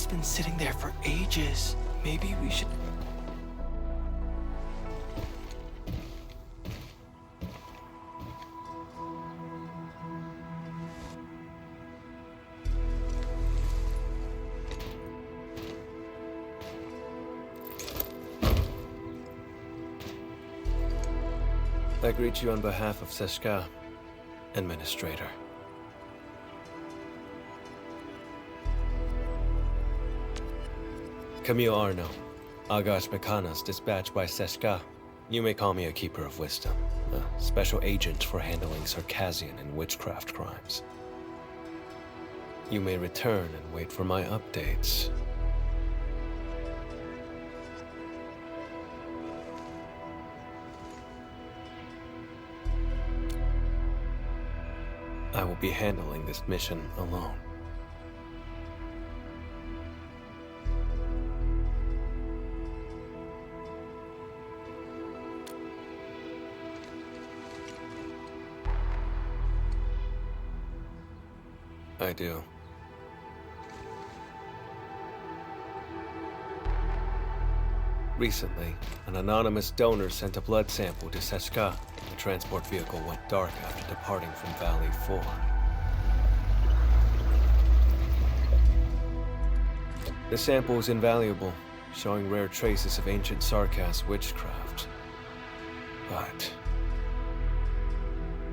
It's been sitting there for ages. Maybe we should... I greet you on behalf of Seshka, Administrator. Camille Arno, Agash Mekana's dispatched by Seshka. You may call me a Keeper of Wisdom, a special agent for handling Circassian and witchcraft crimes. You may return and wait for my updates. I will be handling this mission alone. I do. Recently, an anonymous donor sent a blood sample to Seshka. The transport vehicle went dark after departing from Valley 4. The sample is invaluable, showing rare traces of ancient Sarkas witchcraft. But...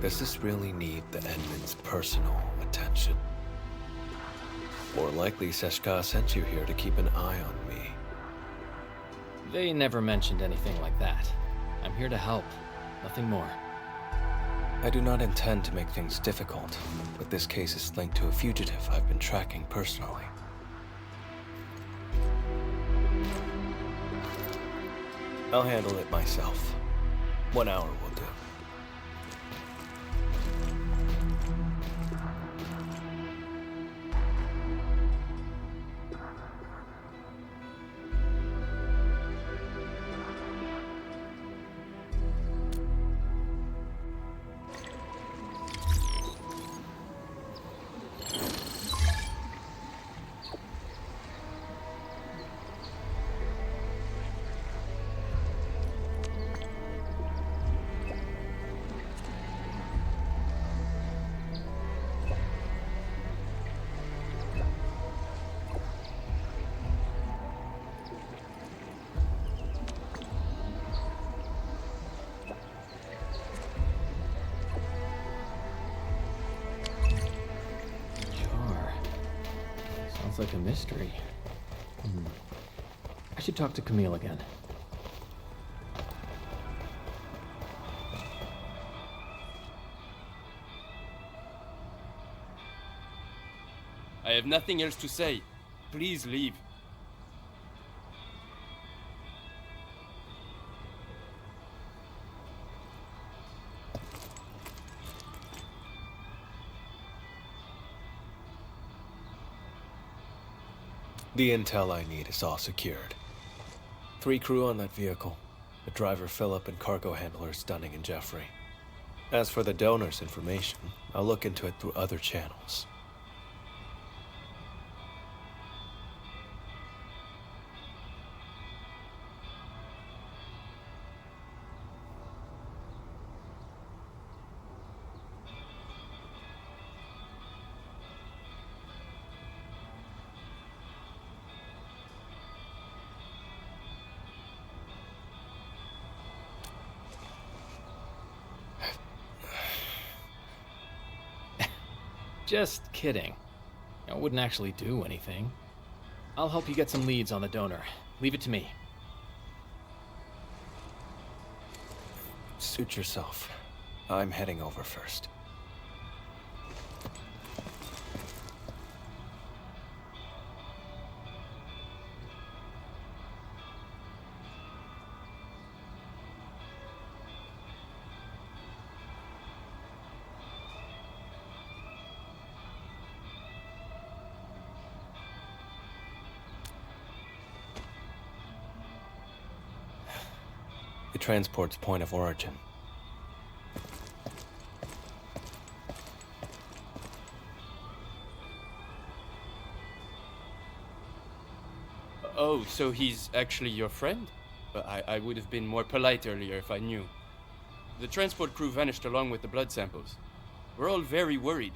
does this really need the Endman's personal attention? More likely, Seshka sent you here to keep an eye on me. They never mentioned anything like that. I'm here to help, nothing more. I do not intend to make things difficult, but this case is linked to a fugitive I've been tracking personally. I'll handle it myself. 1 hour will do. Sounds like a mystery. I should talk to Camille again. I have nothing else to say. Please leave. The intel I need is all secured. 3 crew on that vehicle. The driver Philip and cargo handlers Dunning and Jeffrey. As for the donor's information, I'll look into it through other channels. Just kidding. I wouldn't actually do anything. I'll help you get some leads on the donor. Leave it to me. Suit yourself. I'm heading over first. The transport's point of origin. Oh, so he's actually your friend? I would have been more polite earlier if I knew. The transport crew vanished along with the blood samples. We're all very worried.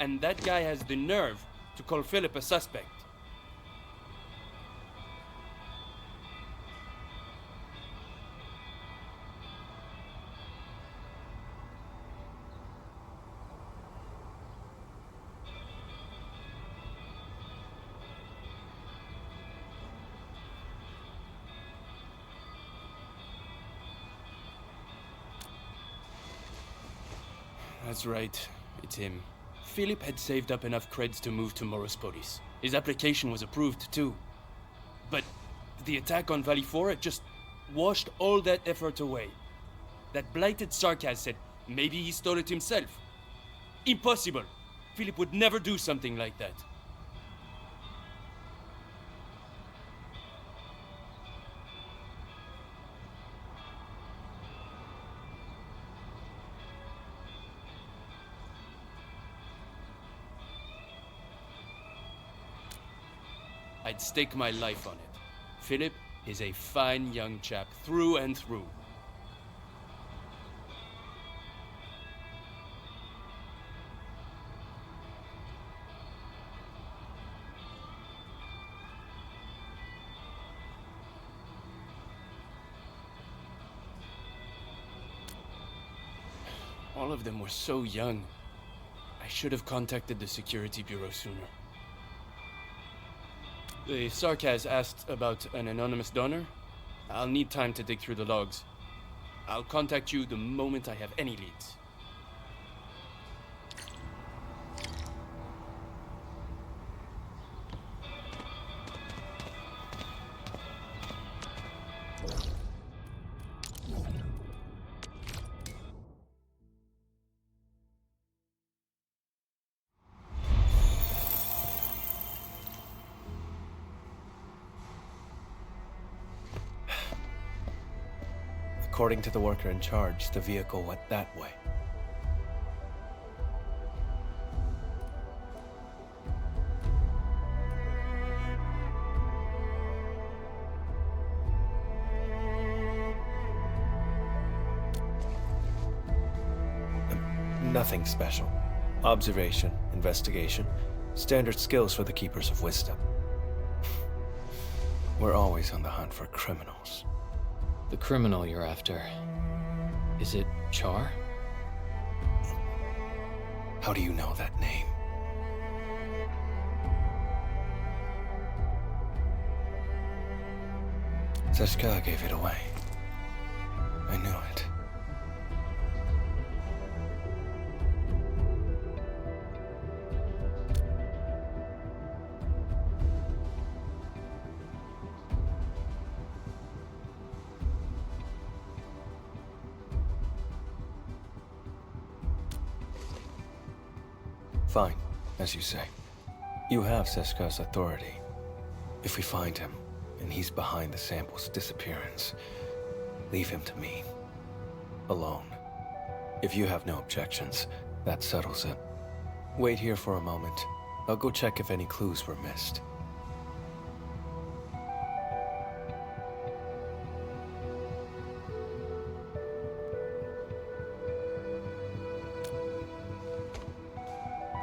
And that guy has the nerve to call Philip a suspect. That's right. It's him. Philip had saved up enough creds to move to Morospolis. His application was approved too. But the attack on Valley 4 had just washed all that effort away. That blighted sarcasm said maybe he stole it himself. Impossible! Philip would never do something like that. I'd stake my life on it. Philip is a fine young chap through and through. All of them were so young. I should have contacted the security bureau sooner. The Sarkaz asked about an anonymous donor. I'll need time to dig through the logs. I'll contact you the moment I have any leads. According to the worker in charge, the vehicle went that way. Nothing special. Observation, investigation, standard skills for the Keepers of Wisdom. We're always on the hunt for criminals. The criminal you're after. Is it Char? How do you know that name? Seshka gave it away. I knew it. Fine, as you say. You have Seshka's authority. If we find him, and he's behind the sample's disappearance, leave him to me. Alone. If you have no objections, that settles it. Wait here for a moment. I'll go check if any clues were missed.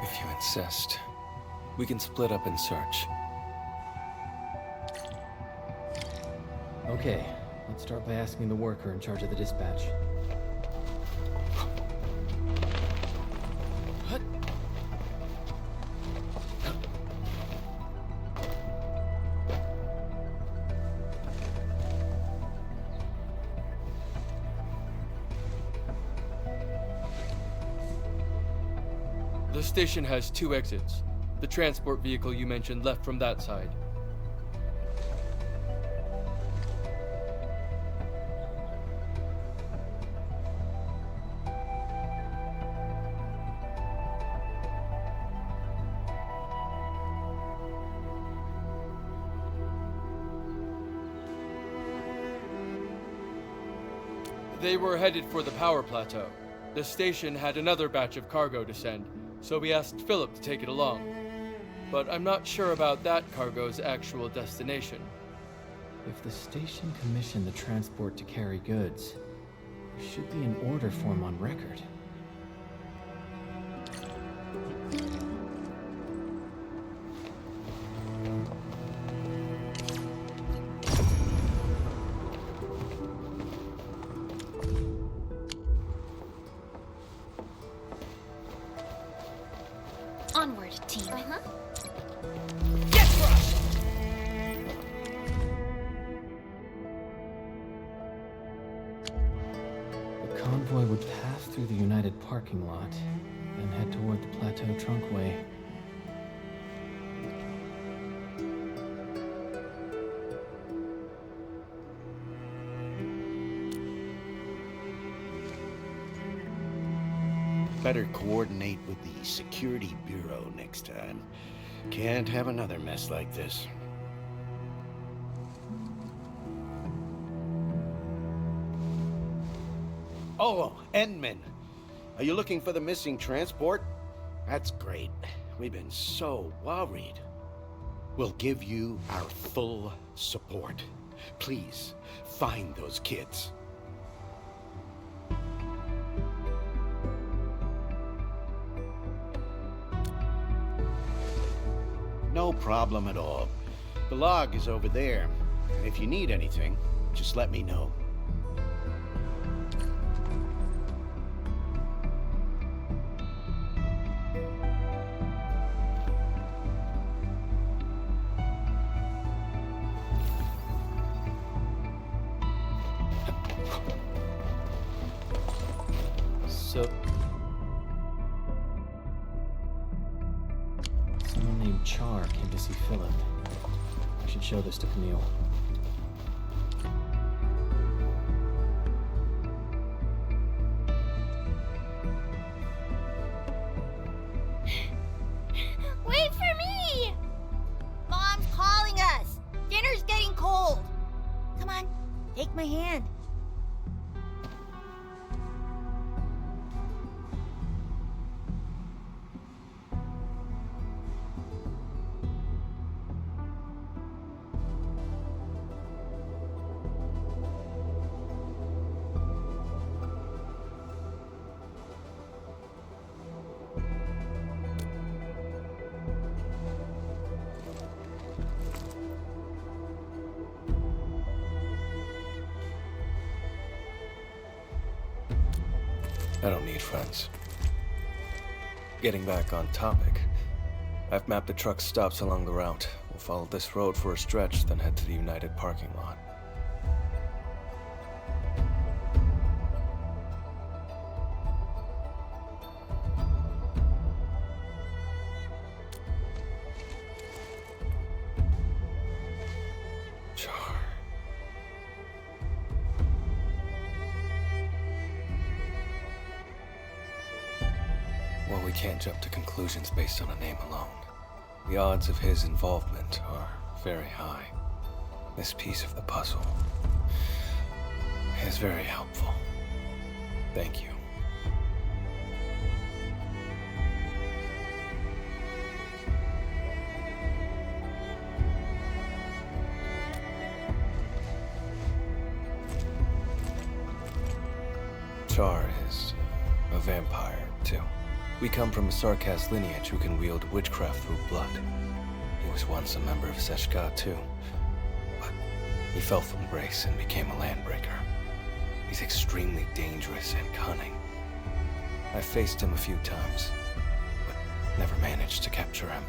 If you insist, we can split up and search. Okay, let's start by asking the worker in charge of the dispatch. The station has 2 exits. The transport vehicle you mentioned left from that side. They were headed for the power plateau. The station had another batch of cargo to send, so we asked Philip to take it along. but I'm not sure about that cargo's actual destination. If the station commissioned the transport to carry goods, there should be an order form on record. Onward, team. Get crushed! The convoy would pass through the United parking lot, then head toward the Plateau Trunkway. Better coordinate with the Security Bureau next time. Can't have another mess like this. Oh, Endman! Are you looking for the missing transport? That's great. We've been so worried. We'll give you our full support. Please, find those kids. No problem at all. The log is over there. And if you need anything, just let me know. So... someone named Char came to see Philip. I should show this to Camille. Wait for me! Mom's calling us! Dinner's getting cold! Come on, take my hand. I don't need friends. Getting back on topic, I've mapped the truck stops along the route. We'll follow this road for a stretch, then head to the United parking lot. Char. Well, we can't jump to conclusions based on a name alone. The odds of his involvement are very high. This piece of the puzzle is very helpful. Thank you. Char is a vampire, too. We come from a Sarkaz lineage who can wield witchcraft through blood. He was once a member of Seshka, too. But he fell from grace and became a landbreaker. He's extremely dangerous and cunning. I faced him a few times, but never managed to capture him.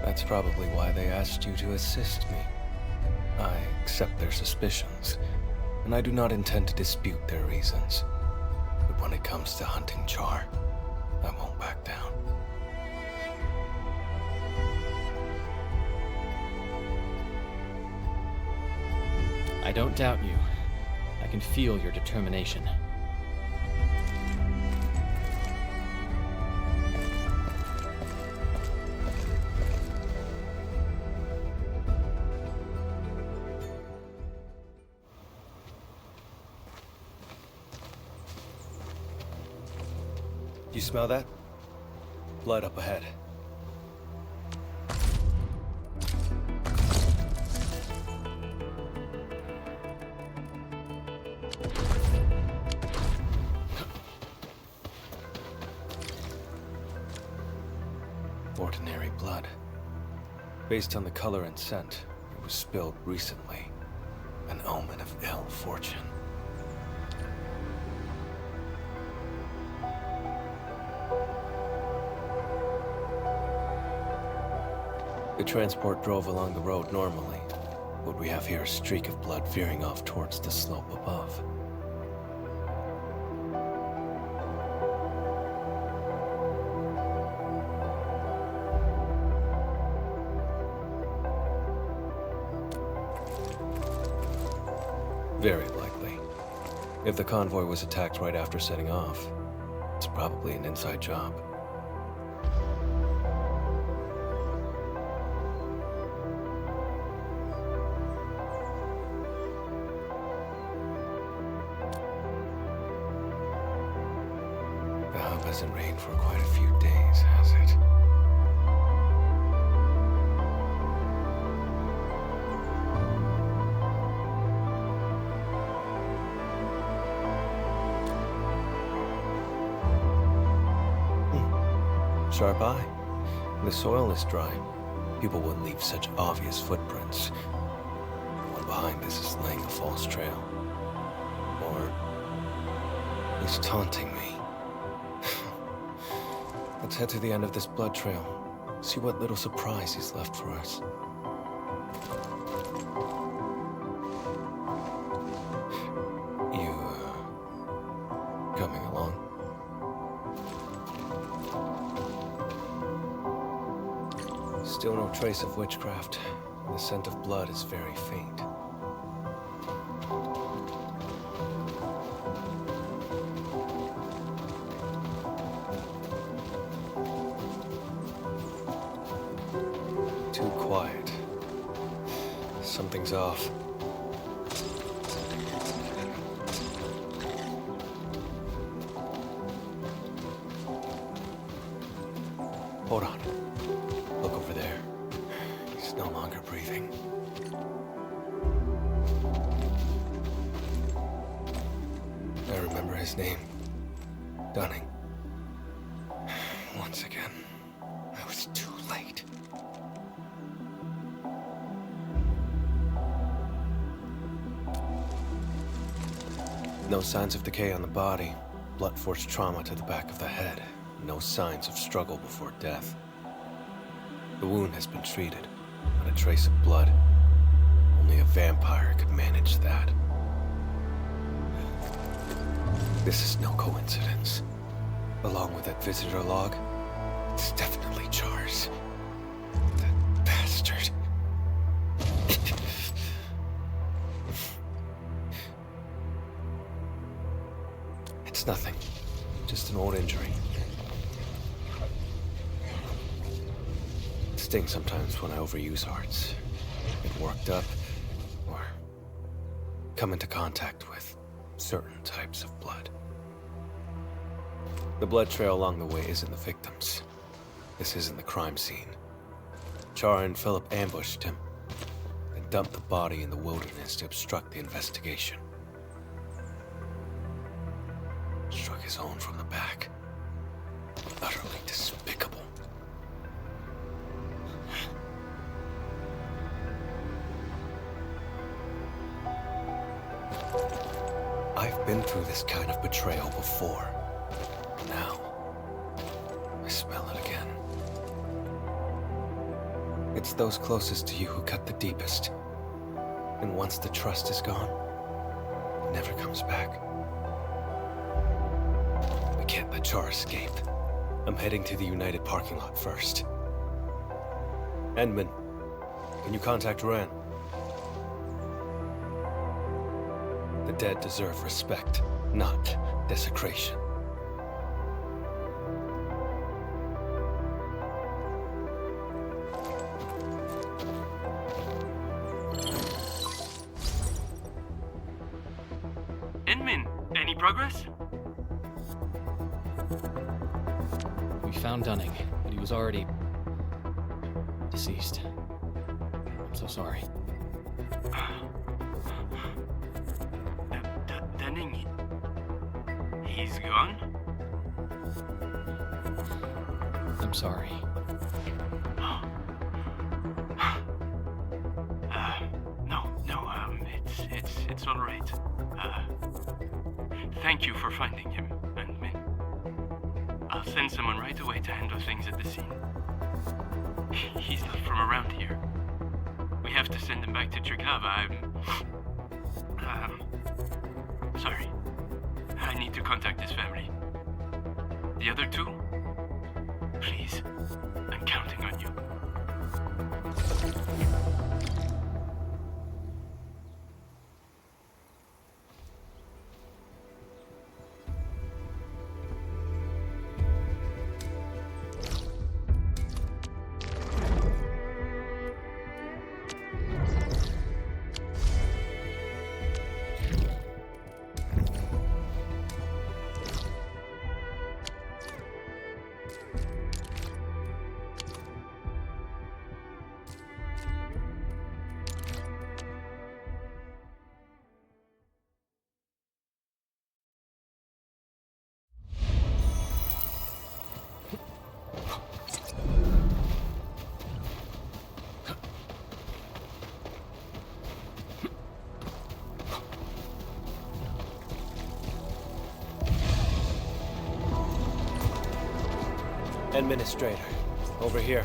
That's probably why they asked you to assist me. I accept their suspicions, and I do not intend to dispute their reasons. But when it comes to hunting Char, I won't back down. I don't doubt you. I can feel your determination. You smell that? Blood up ahead. Ordinary blood. Based on the color and scent, it was spilled recently. An omen of ill fortune. The transport drove along the road normally. What we have here is a streak of blood veering off towards the slope above. Very likely. If the convoy was attacked right after setting off, it's probably an inside job. The hub hasn't rained for quite a few days, has it? Sharp eye. The soil is dry. People wouldn't leave such obvious footprints. The one behind this is laying a false trail. Or he's taunting me. Let's head to the end of this blood trail. See what little surprise he's left for us. You, coming along? Still no trace of witchcraft, and the scent of blood is very faint. Too quiet. Something's off. Hold on. Look over there. He's no longer breathing. I remember his name. Dunning. Once again, I was too late. No signs of decay on the body. Blunt-force trauma to the back of the head. No signs of struggle before death. The wound has been treated. Not a trace of blood. Only a vampire could manage that. This is no coincidence. Along with that visitor log, it's definitely Char's. That bastard. It's nothing. Just an old injury. It stings sometimes when I overuse arts. Get worked up, or come into contact with certain types of blood. The blood trail along the way isn't the victims. This isn't the crime scene. Char and Philip ambushed him and dumped the body in the wilderness to obstruct the investigation. Struck his own from the back. Utterly despicable. I've been through this kind of betrayal before. Now, I smell it again. It's those closest to you who cut the deepest. And once the trust is gone, it never comes back. I can't let Char escape. I'm heading to the United parking lot first. Endman, can you contact Ran? The dead deserve respect, not desecration. Endman, any progress? found Dunning, but he was already deceased. I'm so sorry. Dunning, he's gone? I'm sorry. It's all right. Thank you for finding him, and me. I'll send someone right away to handle things at the scene. He's not from around here. We have to send him back to Triglav. Sorry. I need to contact his family. The other two? Please. I'm counting on you. Administrator, over here.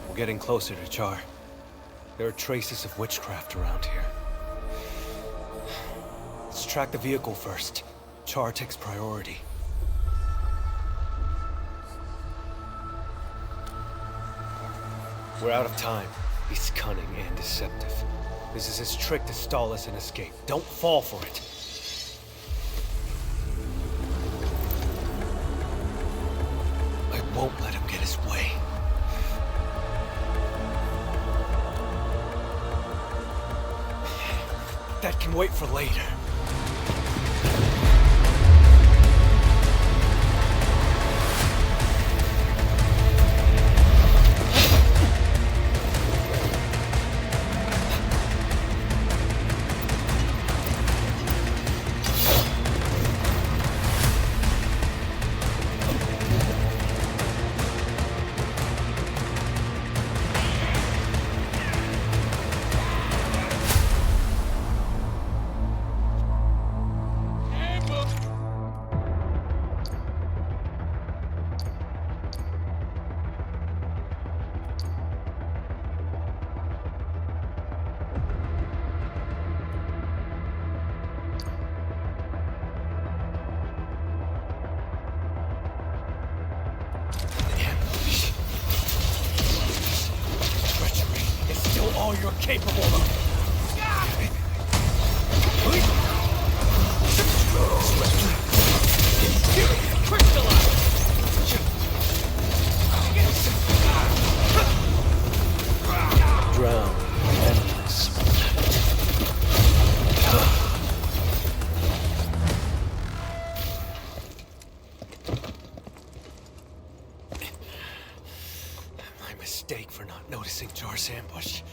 We're getting closer to Char. There are traces of witchcraft around here. Let's track the vehicle first. Char takes priority. We're out of time. He's cunning and deceptive. This is his trick to stall us and escape. Don't fall for it. I won't let him get his way. That can wait for later. All you're capable of. Drown. Endless. My mistake for not noticing Jar's ambush.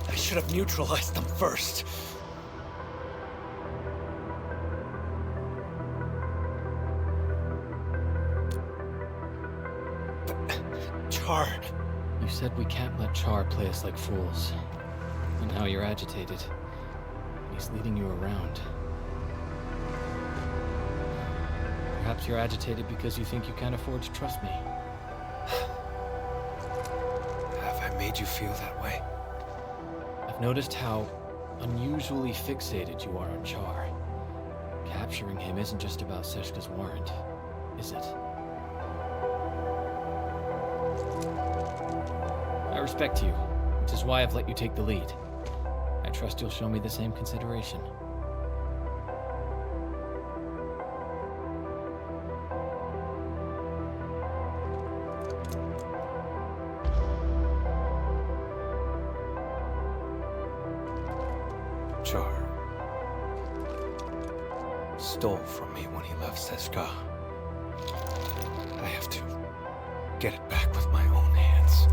I should have neutralized them first. But Char... You said we can't let Char play us like fools. And now you're agitated. He's leading you around. Perhaps you're agitated because you think you can't afford to trust me. Have I made you feel that way? I've noticed how unusually fixated you are on Char. capturing him isn't just about Seshka's warrant, is it? I respect you, which is why I've let you take the lead. I trust you'll show me the same consideration. Char stole from me when he left Seshka. I have to get it back with my own hands.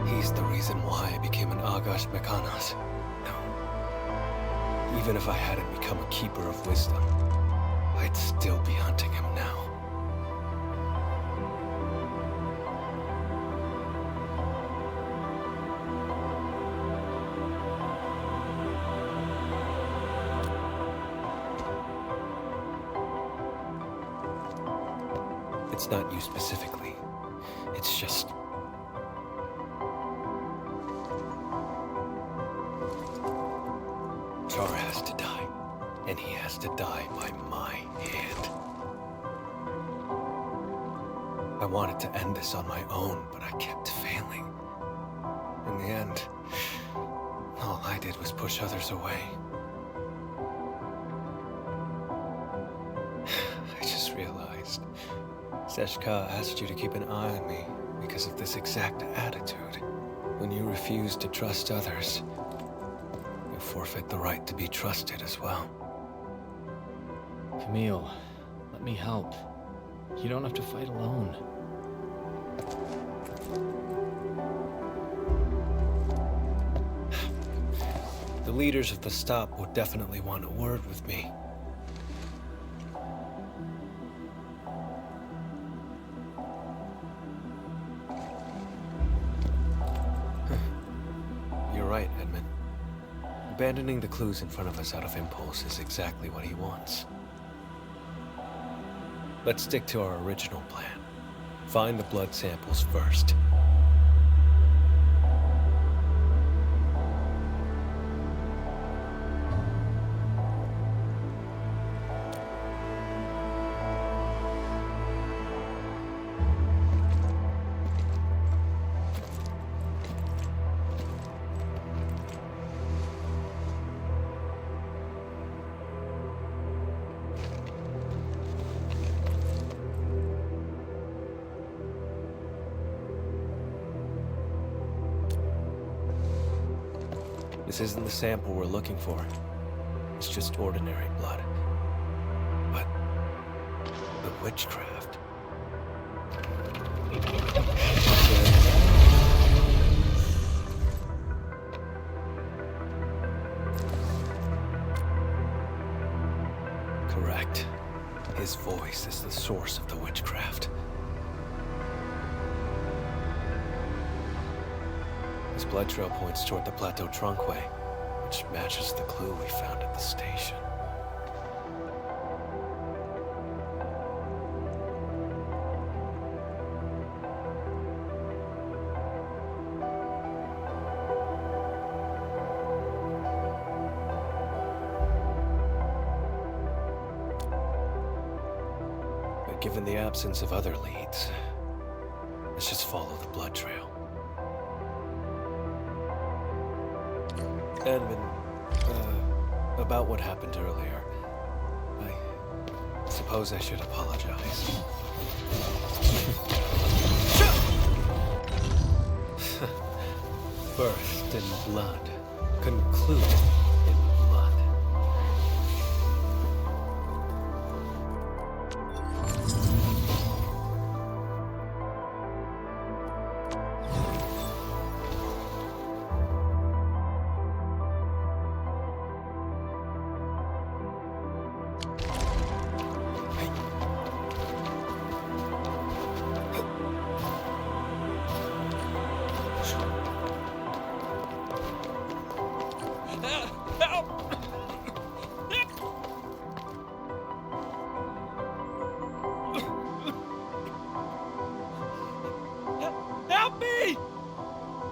He's the reason why I became an Agash Mekanas. No. Even if I hadn't become a Keeper of Wisdom, I'd still be hunting him now. It's not you specifically. It's just... Char has to die. And he has to die by my hand. I wanted to end this on my own, but I kept failing. In the end, all I did was push others away. I just realized... Seshka asked you to keep an eye on me because of this exact attitude. When you refuse to trust others, you forfeit the right to be trusted as well. Camille, let me help. You don't have to fight alone. The leaders of the stop would definitely want a word with me. You're right, Edmund. Abandoning the clues in front of us out of impulse is exactly what he wants. Let's stick to our original plan. Find the blood samples first. This isn't the sample we're looking for. It's just ordinary blood. But the witchcraft... Correct. His voice is the source of the witchcraft. His blood trail points toward the Plateau Trunkway, which matches the clue we found at the station. But given the absence of other leads, let's just follow the blood trail. Edmund, about what happened earlier, I suppose I should apologize. First in blood, conclude in blood.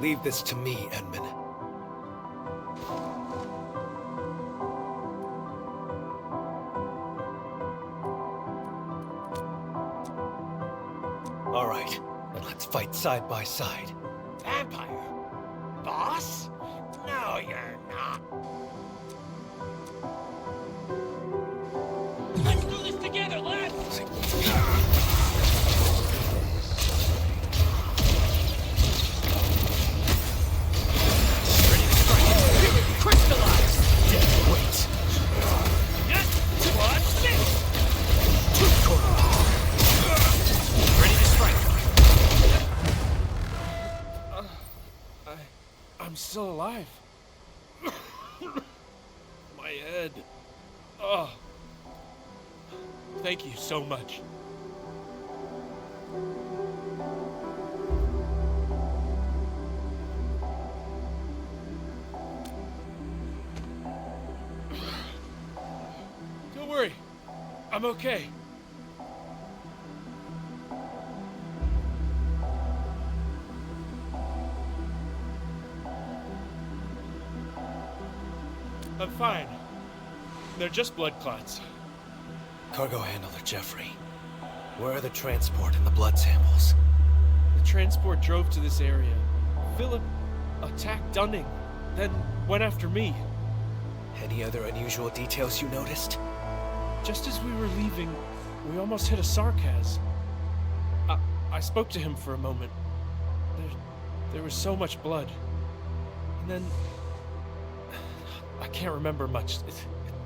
Leave this to me, Edmund. All right, then let's fight side by side. Vampire? Boss? No, you're not. Let's do this together, lads! Crystallize! Dead weight! Yes! Watch this! Ready to strike! I'm still alive. My head. Oh. Thank you so much. Don't worry. I'm okay. I'm fine. They're just blood clots. Cargo handler Jeffrey, where are the transport and the blood samples? The transport drove to this area. Philip attacked Dunning, then went after me. Any other unusual details you noticed? Just as we were leaving, we almost hit a sarcas. I spoke to him for a moment. There was so much blood. And then... I can't remember much.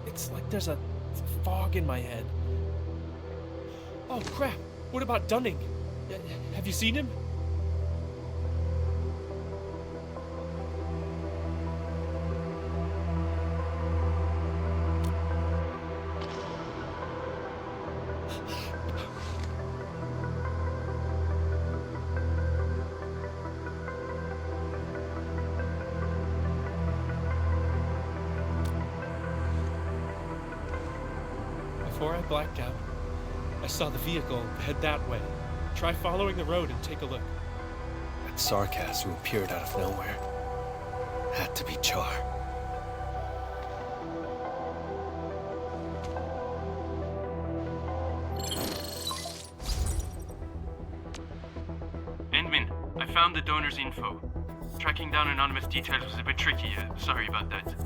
It's like there's a fog in my head. Oh, crap. What about Dunning? Have you seen him? Before I blacked out, I saw the vehicle head that way. Try following the road and take a look. That sarcas who appeared out of nowhere had to be Char. Endman, I found the donor's info. Tracking down anonymous details was a bit tricky. Sorry about that.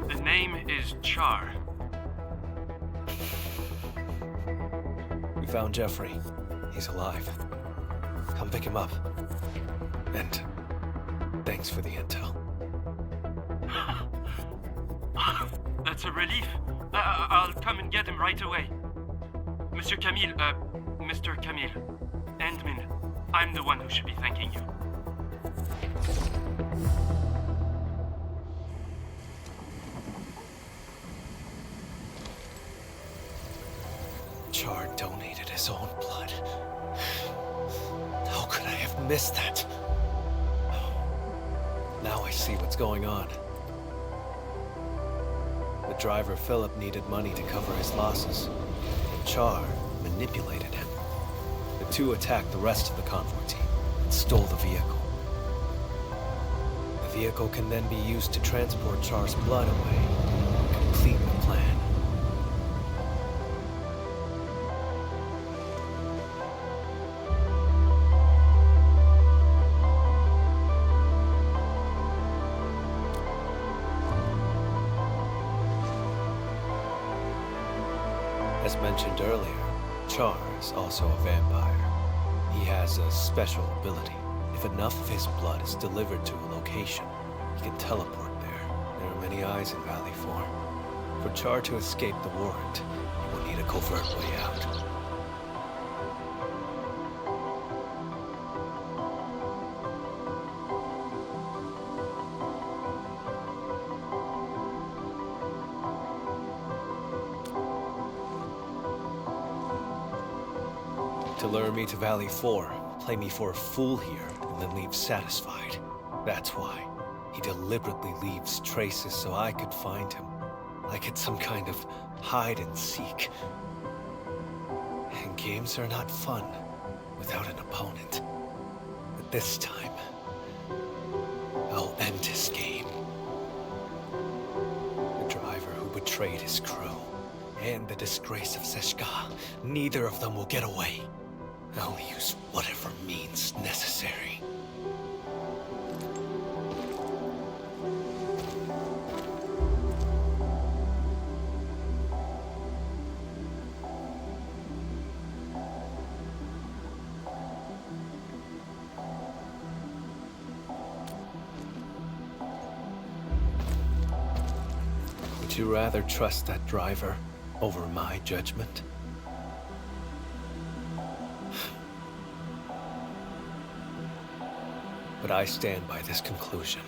The name is Char. We found Jeffrey. He's alive. Come pick him up. And thanks for the intel. That's a relief. I'll come and get him right away. Mr. Camille, Endman, I'm the one who should be thanking you. Char donated his own blood. How could I have missed that? Now I see what's going on. The driver, Philip, needed money to cover his losses. And Char manipulated him. The two attacked the rest of the convoy team and stole the vehicle. The vehicle can then be used to transport Char's blood away and complete the plan. As mentioned earlier, Char is also a vampire. He has a special ability. If enough of his blood is delivered to a location, he can teleport there. There are many eyes in Valley 4. For Char to escape the warrant, he will need a covert way out. To lure me to Valley 4, play me for a fool here, and then leave satisfied. That's why. He deliberately leaves traces so I could find him. Like it's some kind of hide and seek. And games are not fun without an opponent. But this time, I'll end his game. The driver who betrayed betrayed his crew, and the disgrace of Seshka. Neither of them will get away. I'll use whatever means necessary. Would you rather trust that driver over my judgment? But I stand by this conclusion.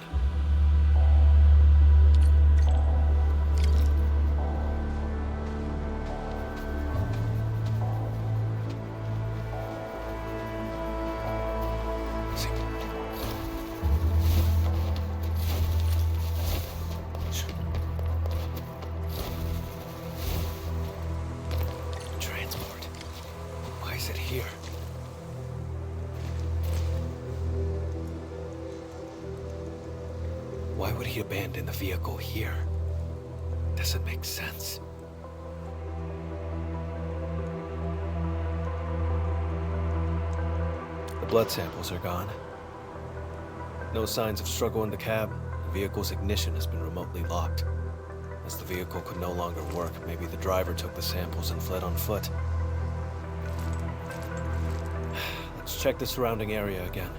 Transport. Why is it here? Why would he abandon the vehicle here? Doesn't make sense. The blood samples are gone. No signs of struggle in the cab. The vehicle's ignition has been remotely locked. As the vehicle could no longer work, maybe the driver took the samples and fled on foot. Let's check the surrounding area again.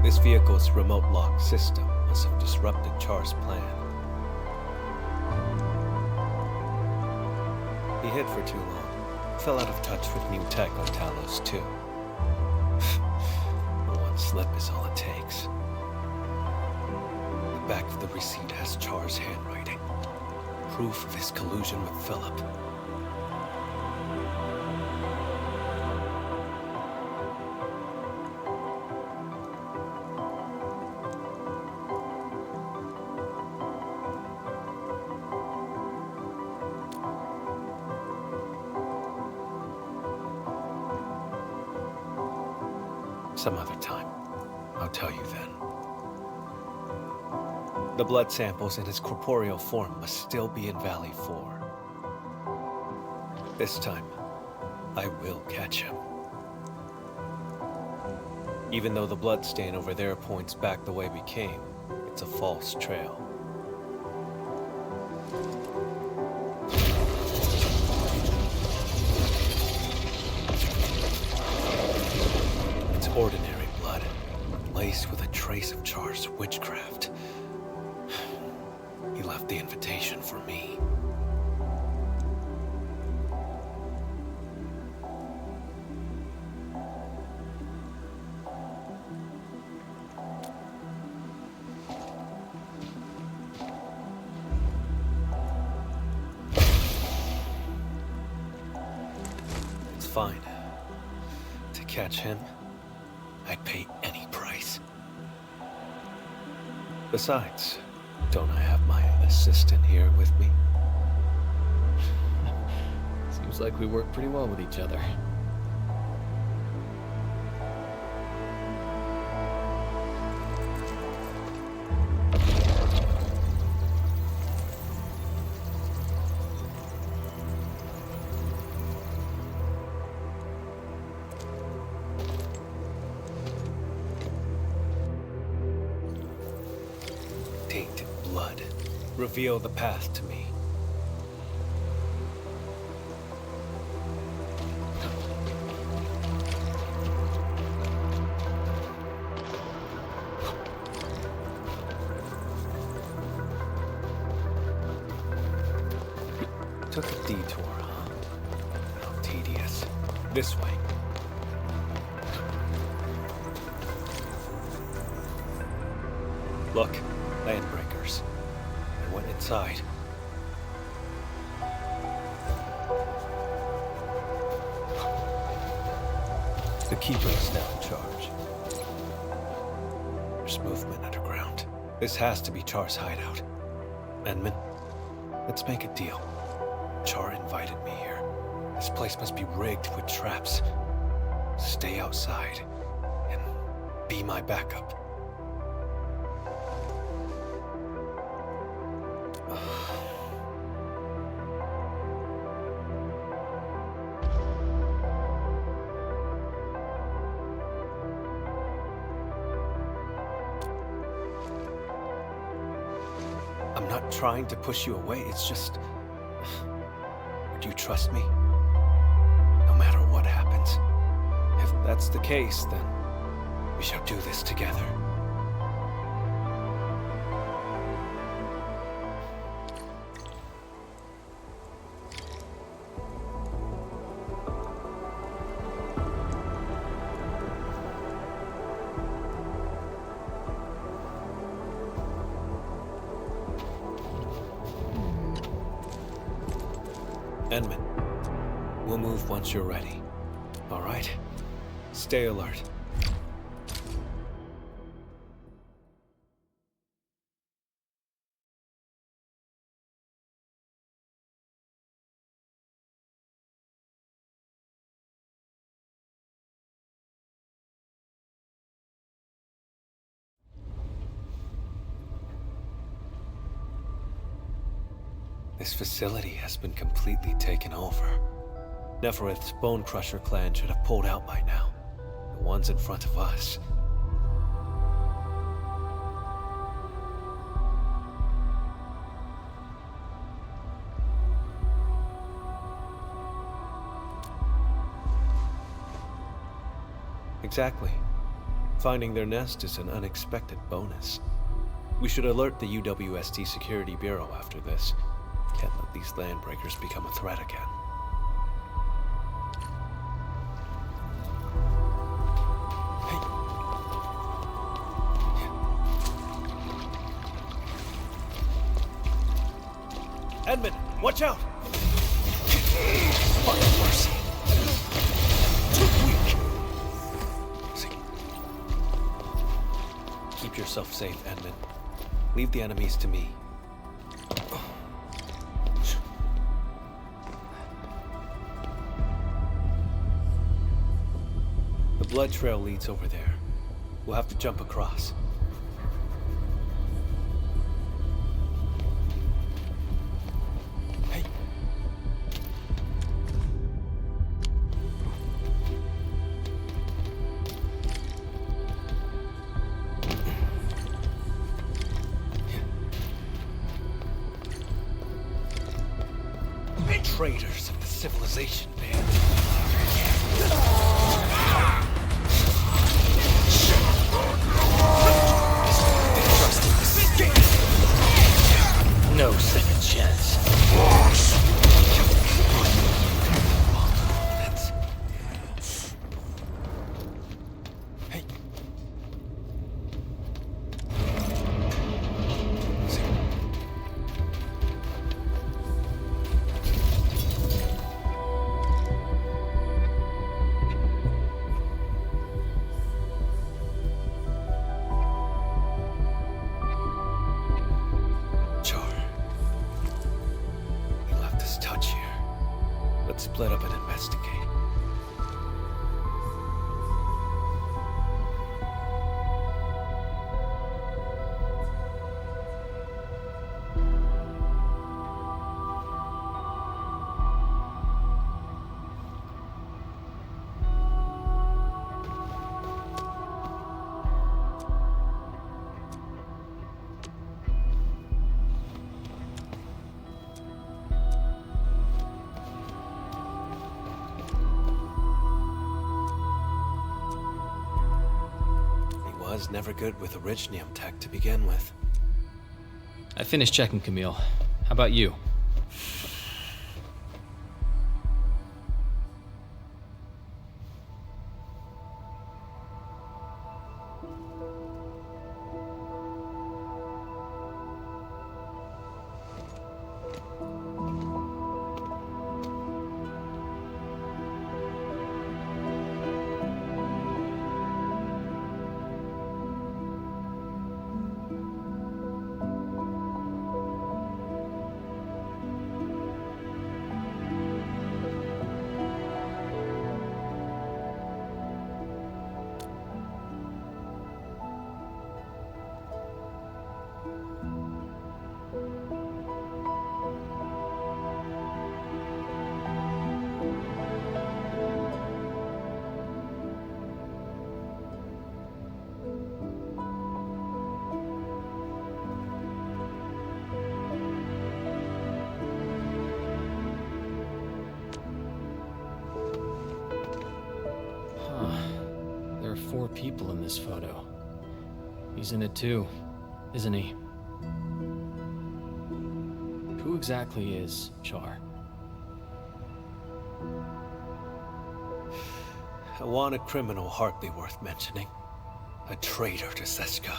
This vehicle's remote lock system must have disrupted Char's plan. He hid for too long, fell out of touch with new tech on Talos 2. One slip is all it takes. The back of the receipt has Char's handwriting, proof of his collusion with Philip. Some other time. I'll tell you then. The blood samples in his corporeal form must still be in Valley 4. This time, I will catch him. Even though the blood stain over there points back the way we came, it's a false trail. Ordinary blood, laced with a trace of Char's witchcraft. He left the invitation for me. It's fine. To catch him, I'd pay any price. Besides, don't I have my assistant here with me? Seems like we work pretty well with each other. Tainted blood. Reveal the path to me. Took a detour, huh? How tedious. This way. Look, landbreakers. I went inside. The Keeper is now in charge. There's movement underground. This has to be Char's hideout. Edmund, let's make a deal. Char invited me here. This place must be rigged with traps. Stay outside and be my backup. I'm not trying to push you away, it's just... Do you trust me? No matter what happens. If that's the case, then we shall do this together. Edmund, we'll move once you're ready. All right? Stay alert. This facility has been completely taken over. Neferith's Bone Crusher clan should have pulled out by now. The ones in front of us. Exactly. Finding their nest is an unexpected bonus. We should alert the UWST Security Bureau after this. Can't let these landbreakers become a threat again. Hey. Edmund, watch out! Fucking mercy. Too weak. See. Keep yourself safe, Edmund. Leave the enemies to me. The blood trail leads over there. We'll have to jump across. Hey. Traitors of the civilization band. No second chance. Hey. Let's split up and investigate. Was never good with Originium tech to begin with. I finished checking, Camille. How about you? people in this photo. He's in it too, isn't he? Who exactly is Char? A wanted criminal hardly worth mentioning. A traitor to Seska.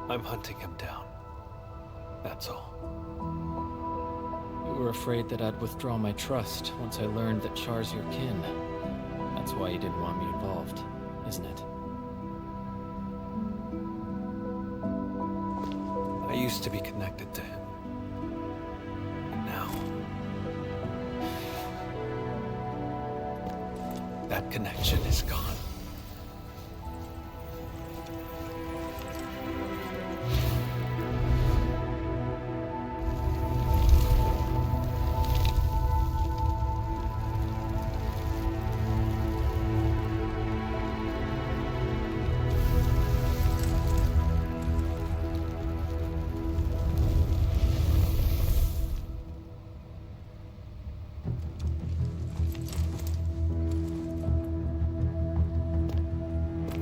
I'm hunting him down. That's all. You were afraid that I'd withdraw my trust once I learned that Char's your kin. That's why you didn't want me involved, isn't it? I used to be connected to him. And now... that connection is gone.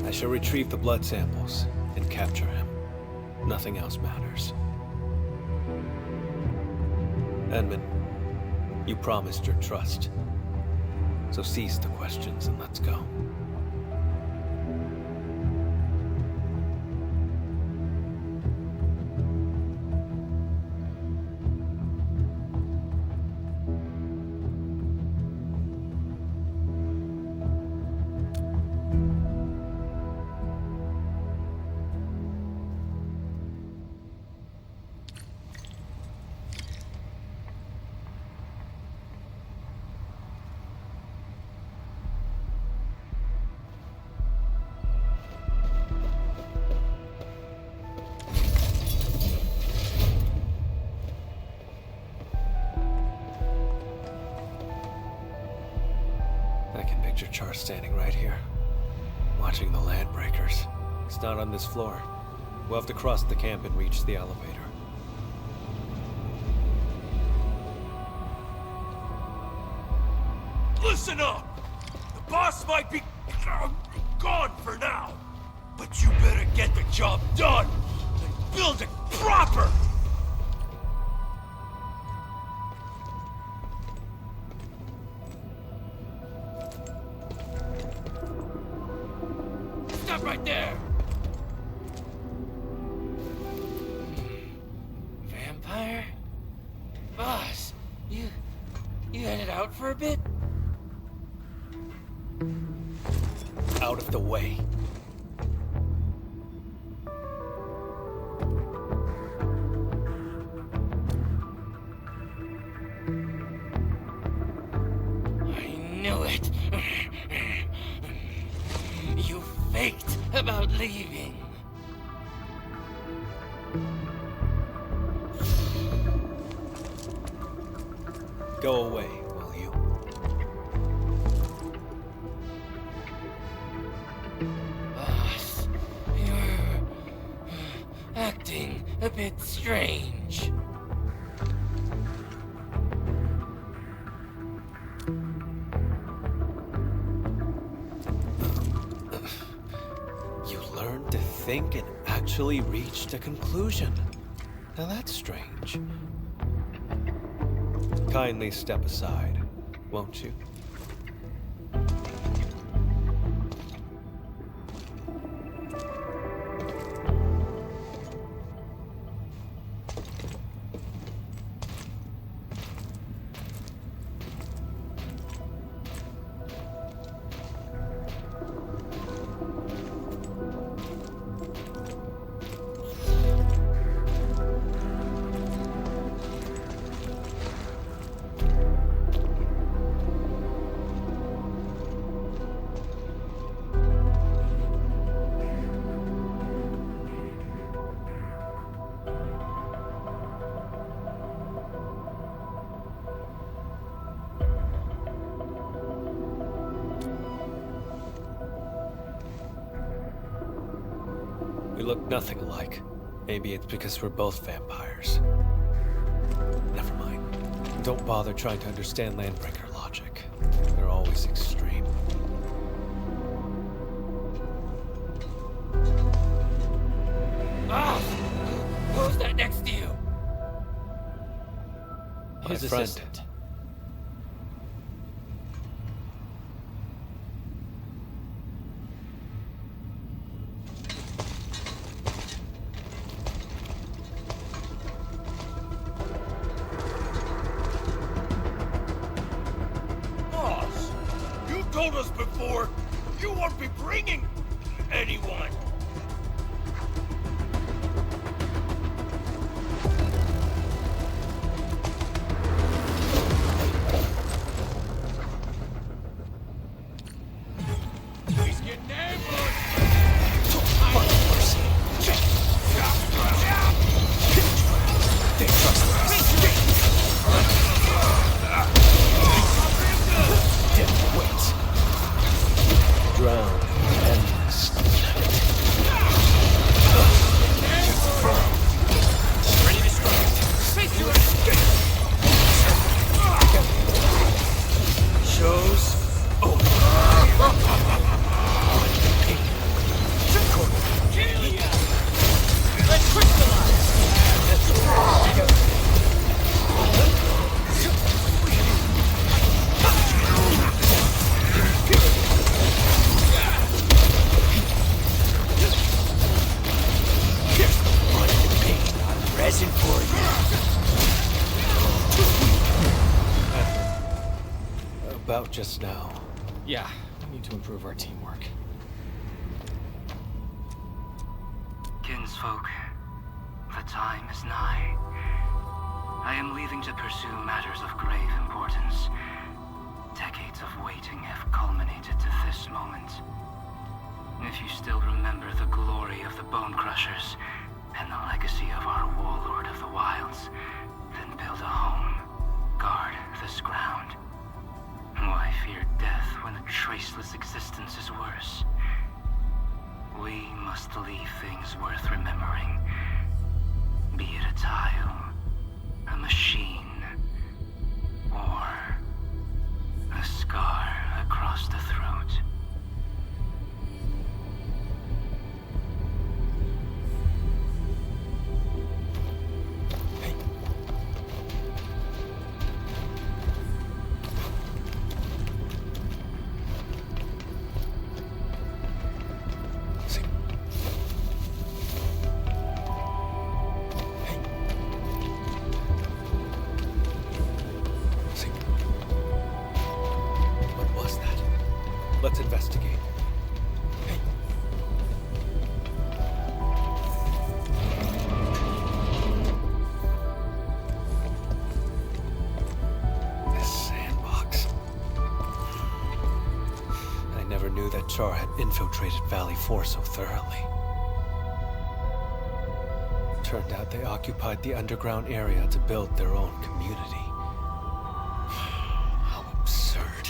I shall retrieve the blood samples and capture him. Nothing else matters. Edmund, you promised your trust. So cease the questions and let's go. Picture Char standing right here, watching the land breakers. It's not on this floor. We'll have to cross the camp and reach the elevator. Listen up! The boss might be gone for now, but you better get the job done and build it proper! Stop right there! Vampire? Boss, you headed out for a bit? Out of the way. I knew it. You faked about leaving. Go away, will you? Boss, you're acting a bit strange. You learned to think and actually reached a conclusion. Now that's strange. Kindly step aside, won't you? We look nothing alike. Maybe it's because we're both vampires. Never mind. Don't bother trying to understand Landbreaker logic. They're always extreme. Who's that next to you? My His friend. assistant. Boss, you told us before you won't be bringing anyone. He's getting ambushed. Drown. Endless. Shows resin for you. About just now. Yeah, we need to improve our teamwork. Kinsfolk, the time is nigh. I am leaving to pursue matters of grave importance. Decades of waiting have culminated to this moment. If you still remember the glory of the Bone Crushers and the legacy of our warlord of the wilds, then build a home, guard this ground. Why fear death when a traceless existence is worse? We must leave things worth remembering. Be it a tile, a machine, or a scar across the throat. What was that? Let's investigate. Hey. This sandbox. I never knew that Char had infiltrated Valley 4 so thoroughly. Turned out they occupied the underground area to build their own community. How absurd.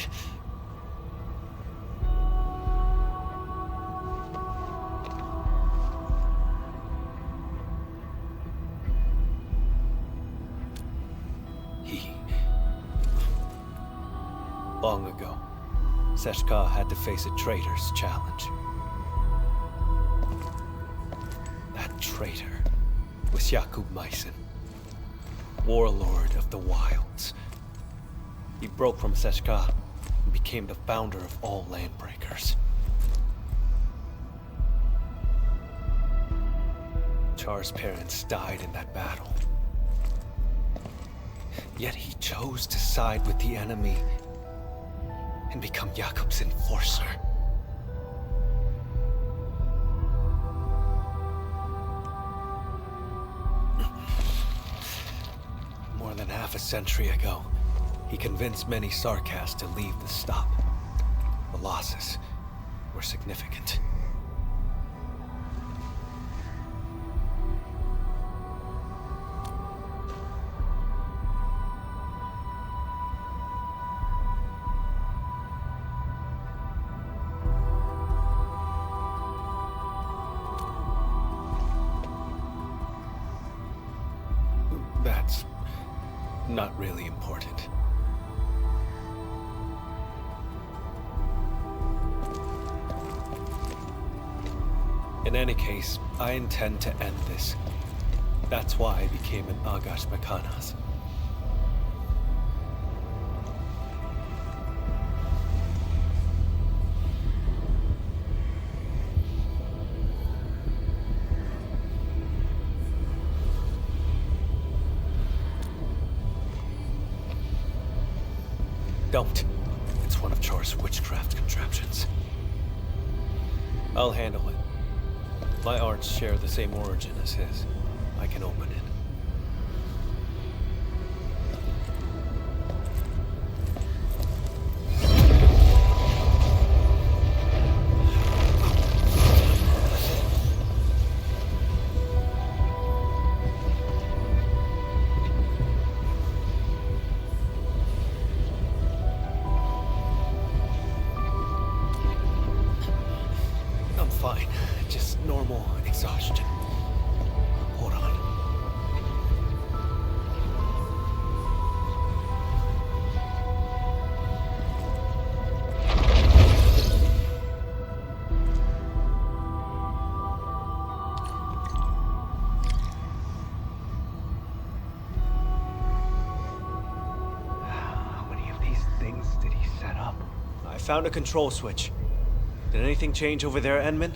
Long ago, Seshka had to face a traitor's challenge. That traitor was Jakub Meissen, warlord of the wilds. He broke from Seshka and became the founder of all Landbreakers. Char's parents died in that battle. Yet he chose to side with the enemy and become Jakub's enforcer. More than half a century ago, he convinced many Sarkas to leave the stop. The losses were significant. That's not really important. In any case, I intend to end this. That's why I became an Danse Macabre. Don't. It's one of Char's witchcraft contraptions. I'll handle it. My arts share the same origin as his. I can open it. I'm fine. Just normal exhaustion. Hold on. How many of these things did he set up? I found a control switch. Did anything change over there, Enman?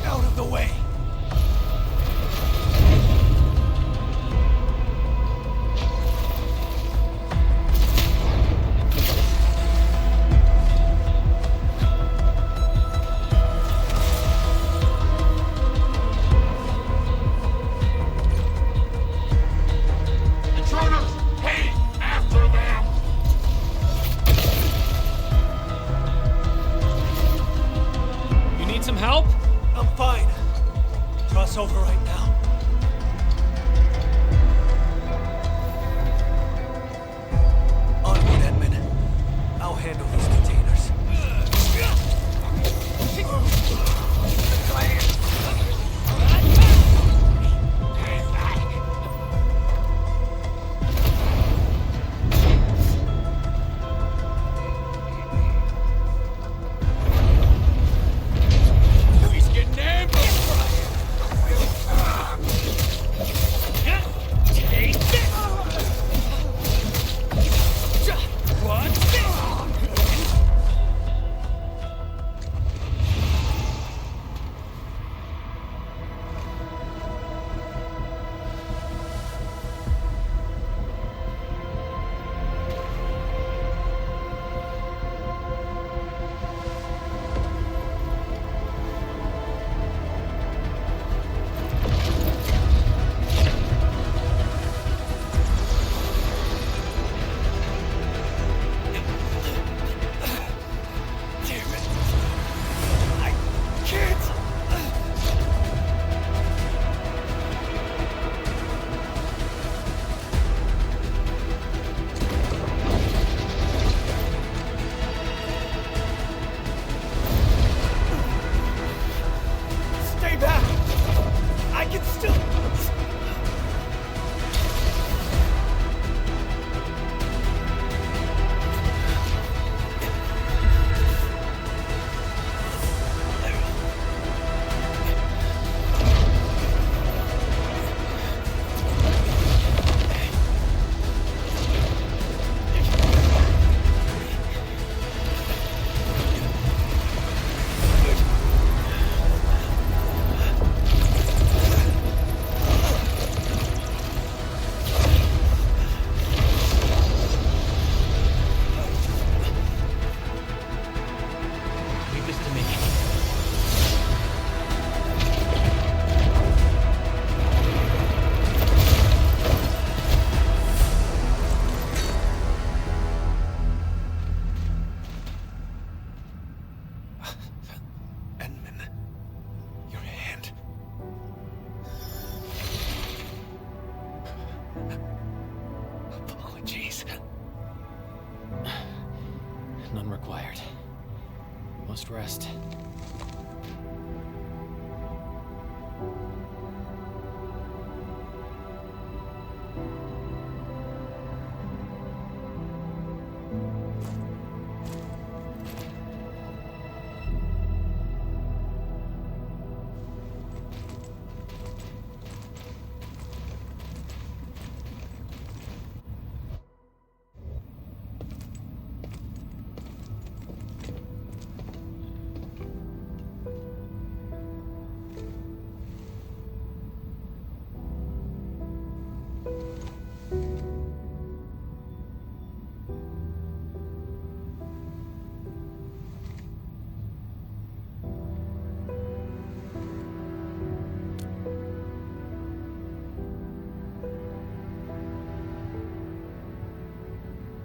Out of the way! Intruders! Hey! After them! You need some help? I'm fine. Cross over right now. Onward, Edmund. I'll handle these containers. He's getting ambushed! Take this! What? Damn it! I can't! Stay back! I can still... Leave this to me. Enman. Your hand. Apologies. None required. You must rest.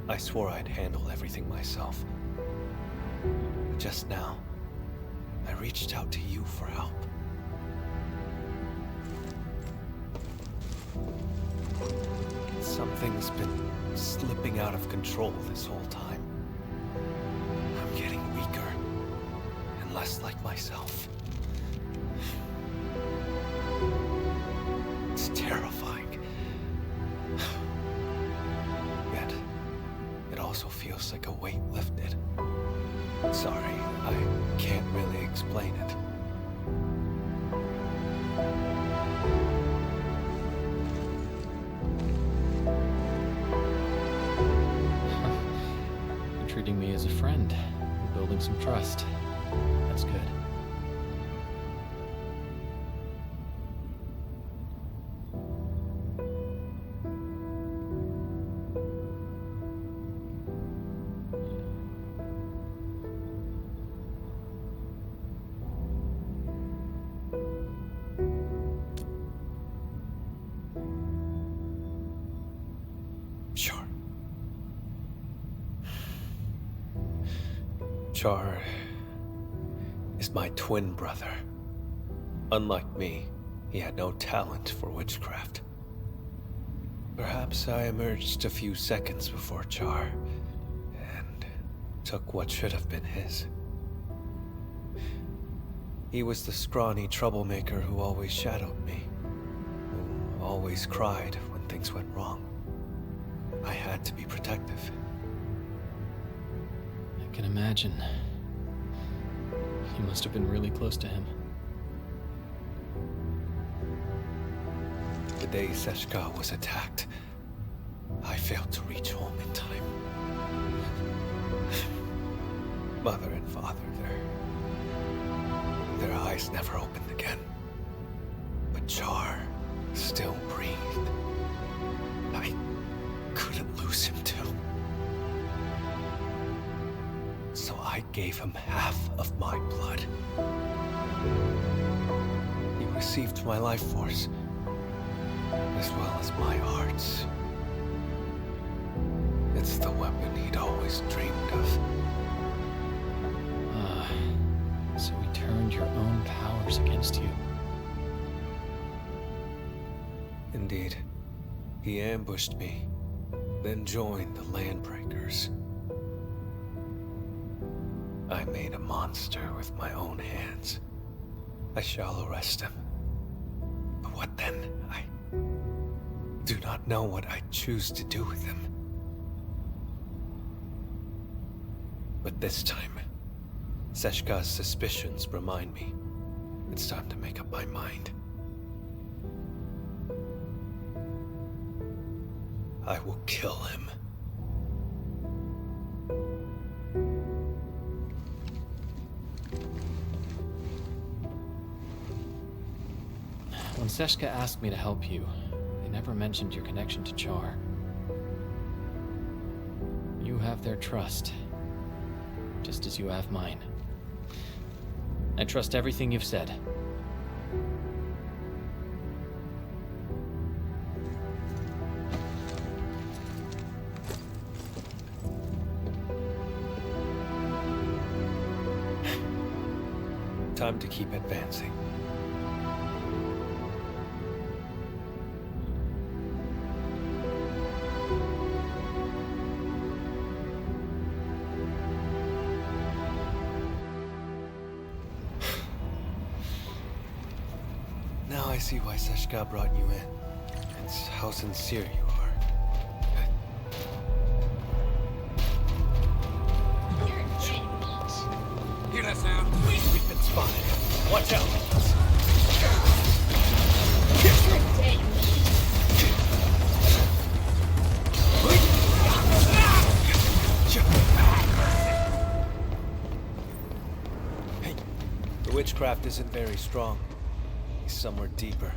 I swore I'd handle everything myself. But just now, I reached out to you for help. Something's been slipping out of control this whole time. I'm getting weaker and less like myself. It's terrifying. Yet, it also feels like a weight lifted. Sorry, I can't really explain it. You're treating me as a friend, building some trust. That's good. Sure. Char is my twin brother. Unlike me, he had no talent for witchcraft. Perhaps I emerged a few seconds before Char and took what should have been his. He was the scrawny troublemaker who always shadowed me, who always cried when things went wrong. I had to be protective. I can imagine. You must have been really close to him. The day Seshka was attacked, I failed to reach home in time. Mother and father, their eyes never opened again. But Char still breathed. I couldn't lose him too. So I gave him half of my blood. He received my life force, as well as my heart's. It's the weapon he'd always dreamed of. So he turned your own powers against you. Indeed. He ambushed me, then joined the Landbreakers. I made a monster with my own hands. I shall arrest him. But what then? I do not know what I choose to do with him. But this time, Seshka's suspicions remind me it's time to make up my mind. I will kill him. When Seshka asked me to help you, they never mentioned your connection to Char. You have their trust, just as you have mine. I trust everything you've said. Time to keep advancing. Now I see why Seshka brought you in. It's how sincere you are. Hear that sound? We've been spotted. Watch out! Hey, the witchcraft isn't very strong. He's somewhere deeper.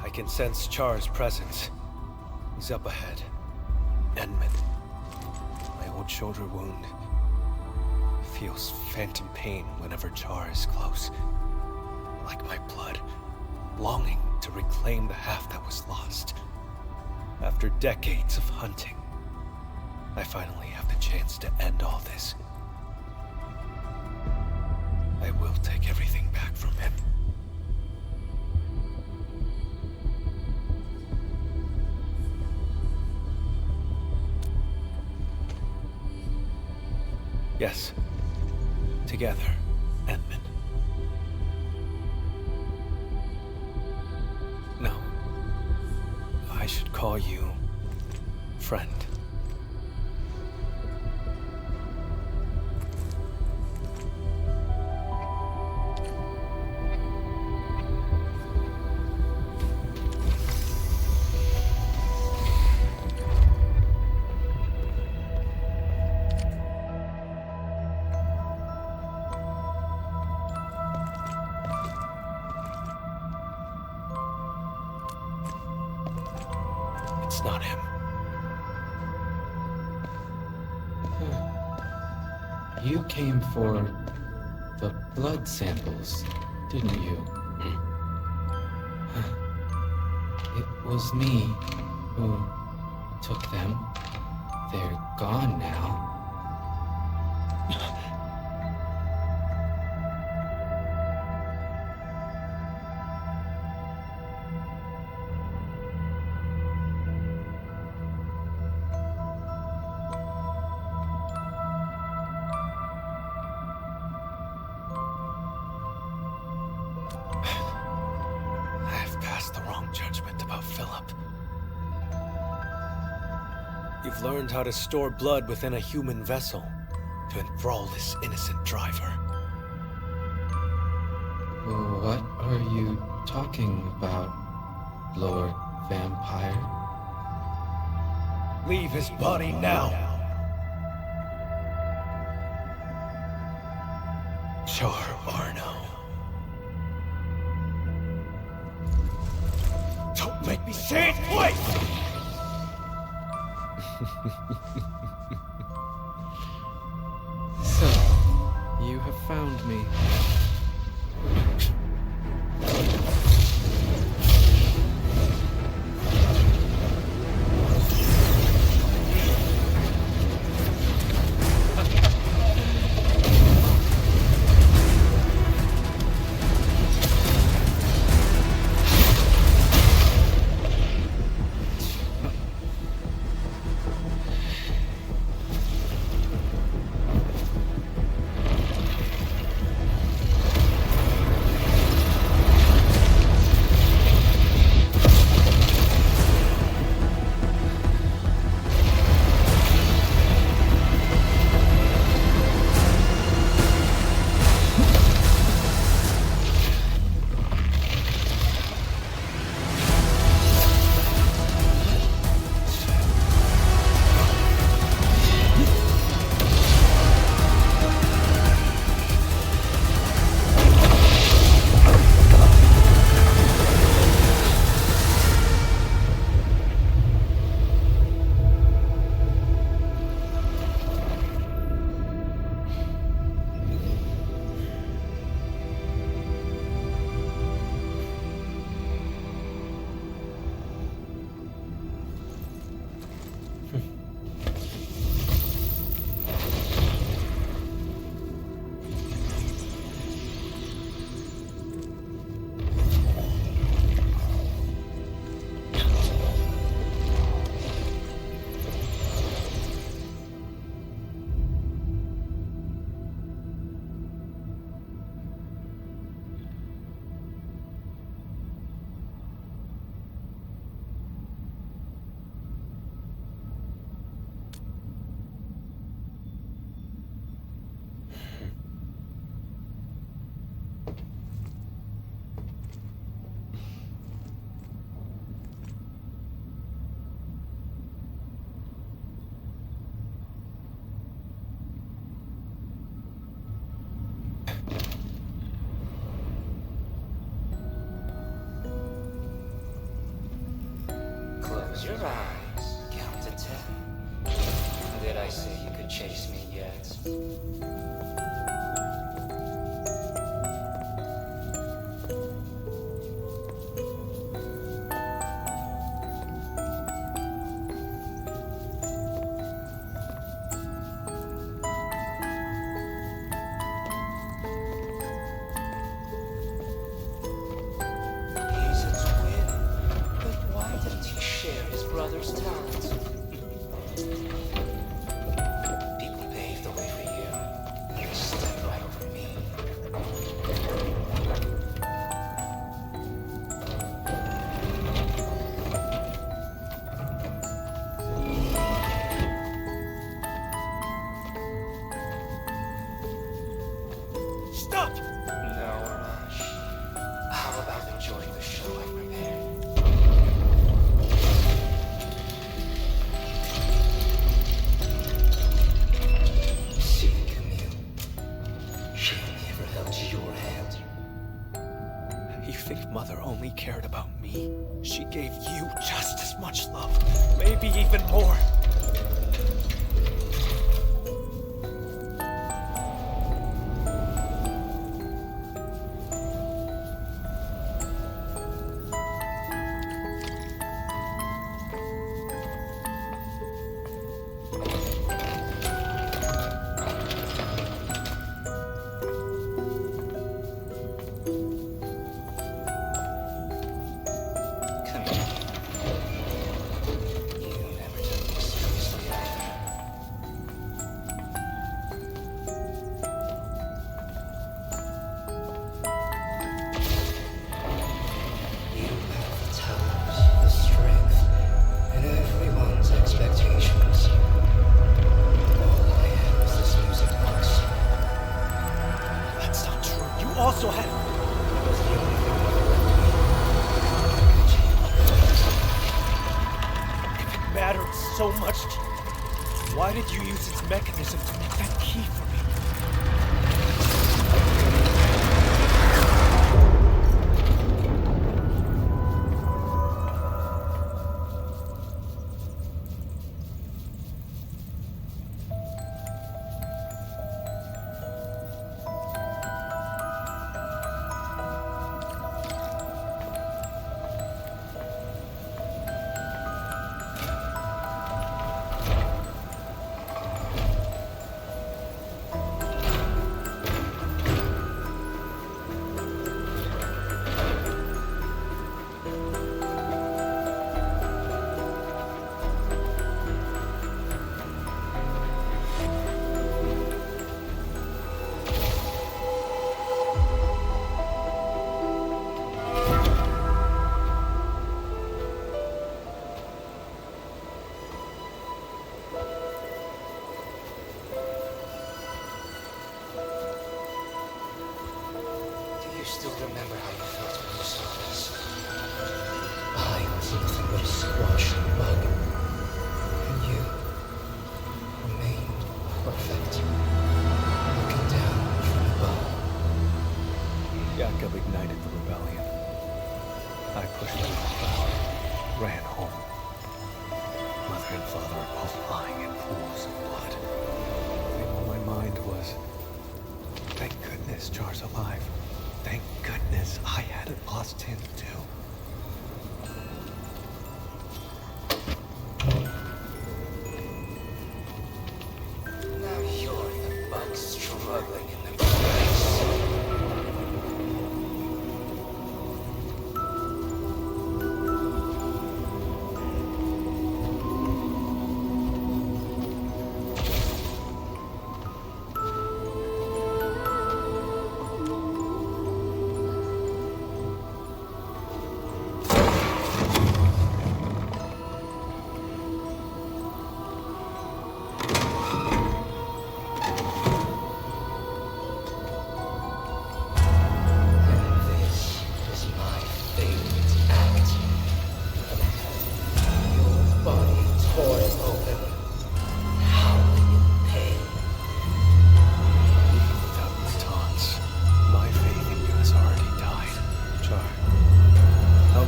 I can sense Char's presence. He's up ahead. Endman. My old shoulder wound feels phantom pain whenever Char is close. Like my blood, longing to reclaim the half that was lost. After decades of hunting, I finally have the chance to end all this. I will take everything back from him. Yes. Together, Endman. No. I should call you friend. It's not him. You came for the blood samples, didn't you? It was me who took them. They're gone now. You've learned how to store blood within a human vessel to enthrall this innocent driver. What are you talking about, Lord Vampire? Leave his body now! Char Arno. Don't make me say it twice! So, you have found me. your eyes. Count to 10. Did I say you could chase me yet? He's a twin, but why didn't he share his brother's talents? People paved the way for you. You stepped right over me. Stop! No rush. How about enjoying the show I prepared? See, Camille. She only ever held your hand. You think Mother only cared about me? She gave you just as much love, maybe even more. Camille. You never took me seriously either. You have the talent, the strength, and everyone's expectations. All I had was this music box. That's not true. You also had. It was the only thing that left me. If it mattered so much to you, why did you use its mechanism to make that key for me? Do you still remember how you felt when you saw this? I was nothing but a squashed bug. And you remained perfect. Looking down from above. Jakob ignited the rebellion. I pushed them off out, ran home. Mother and father are both lying in pools of blood. And all my mind was, thank goodness Char's alive. Thank goodness I hadn't lost him too. Now you're the bug struggling in the place.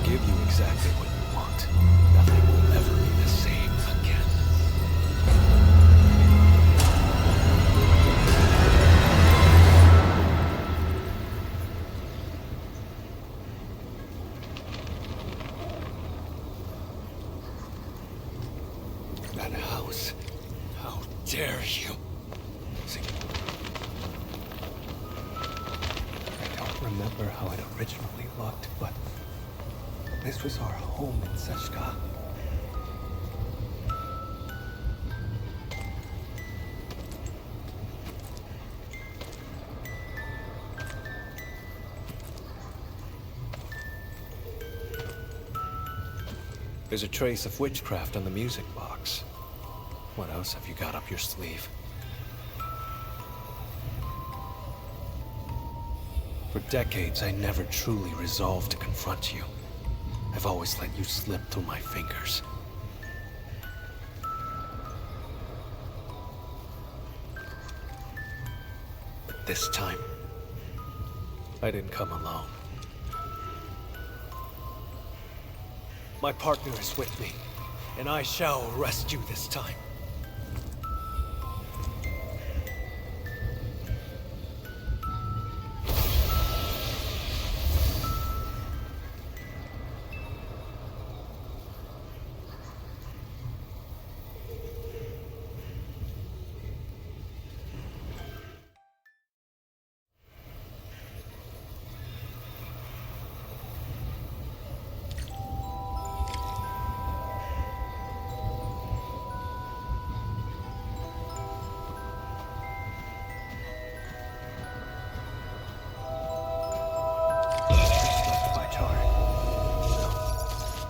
give you exactly what you want. Nothing will ever knows. How dare you? See, I don't remember how it originally looked, but this was our home in Seshka. There's a trace of witchcraft on the music box. What else have you got up your sleeve? For decades, I never truly resolved to confront you. I've always let you slip through my fingers. But this time, I didn't come alone. My partner is with me, and I shall arrest you this time.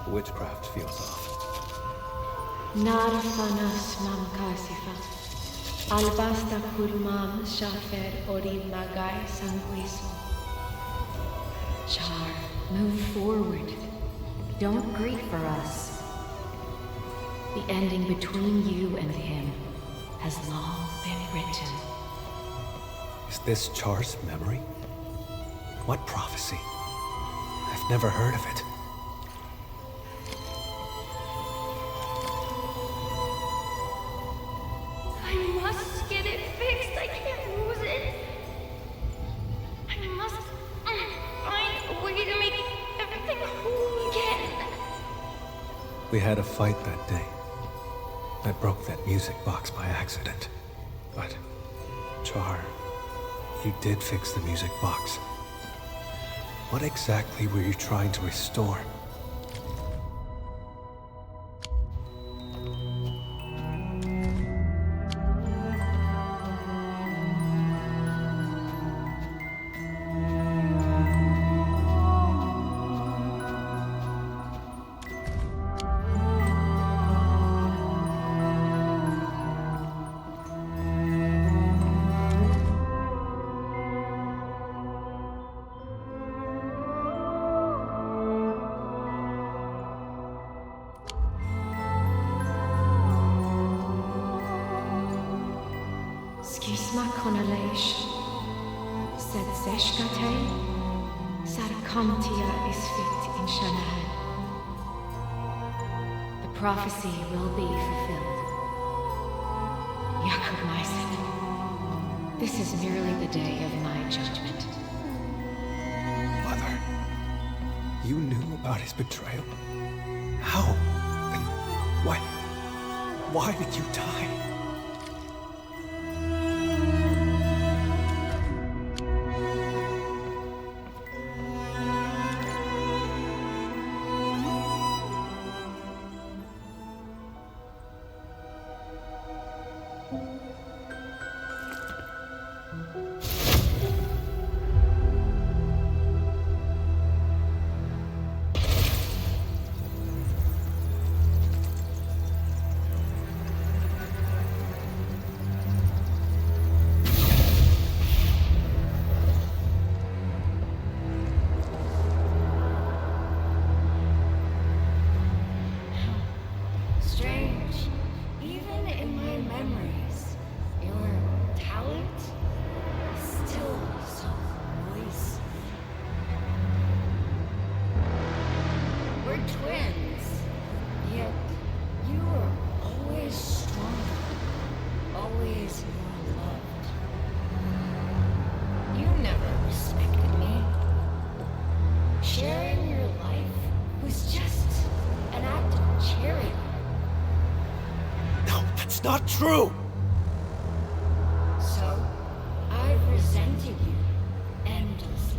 Witchcraft feels off. Narfanas mamkasifa. Albasta kulmam shafer ori magai sanguiso. Char, move forward. Don't grieve for us. The ending between you and him has long been written. Is this Char's memory? What prophecy? I've never heard of it. We had a fight that day. I broke that music box by accident. But, Char, you did fix the music box. What exactly were you trying to restore? The prophecy will be fulfilled. Yakub, this is merely the day of my judgment. Mother, you knew about his betrayal? How? And why did you die? It's not true! So, I've resented you endlessly.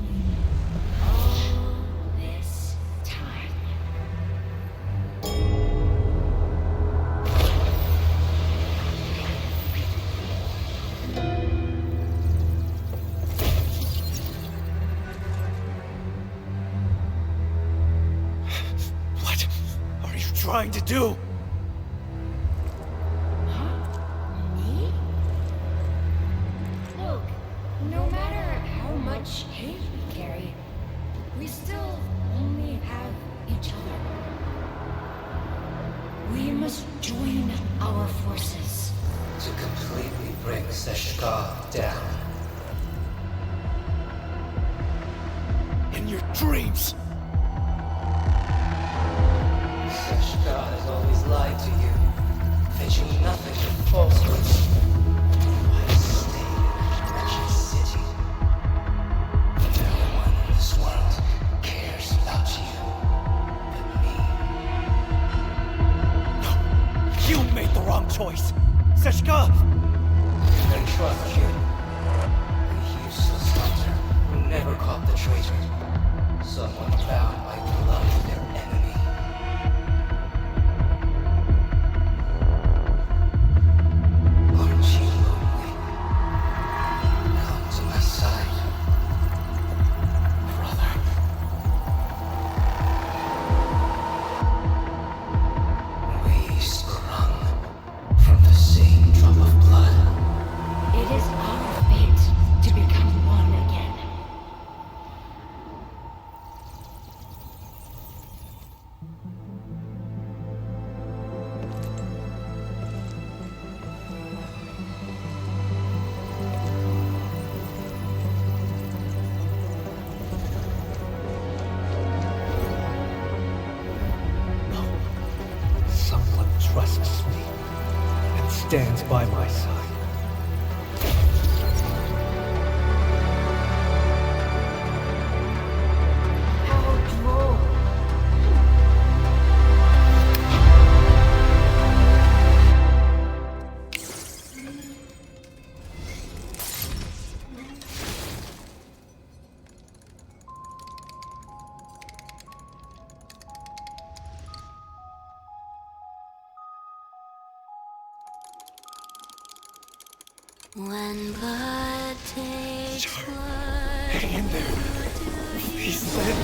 All this time. What are you trying to do? Me? Look, no matter how much hate we carry, we still only have each other. We must join our forces. To completely bring Seshka down. In your dreams! Seshka has always lied to you, fetching nothing but falsehoods. Why stay in that wretched city? No one in this world cares about you but me. You made the wrong choice! Seshka! I trust you. A useless hunter who never caught the traitor. Someone bound by blood of their enemy. Aren't you lonely? Come to my side, brother. We sprung from the same drop of blood. It is our fate to become one again. Someone trusts me and stands by my side. How droll. When blood takes blood, Hang in there. Please, Lynn.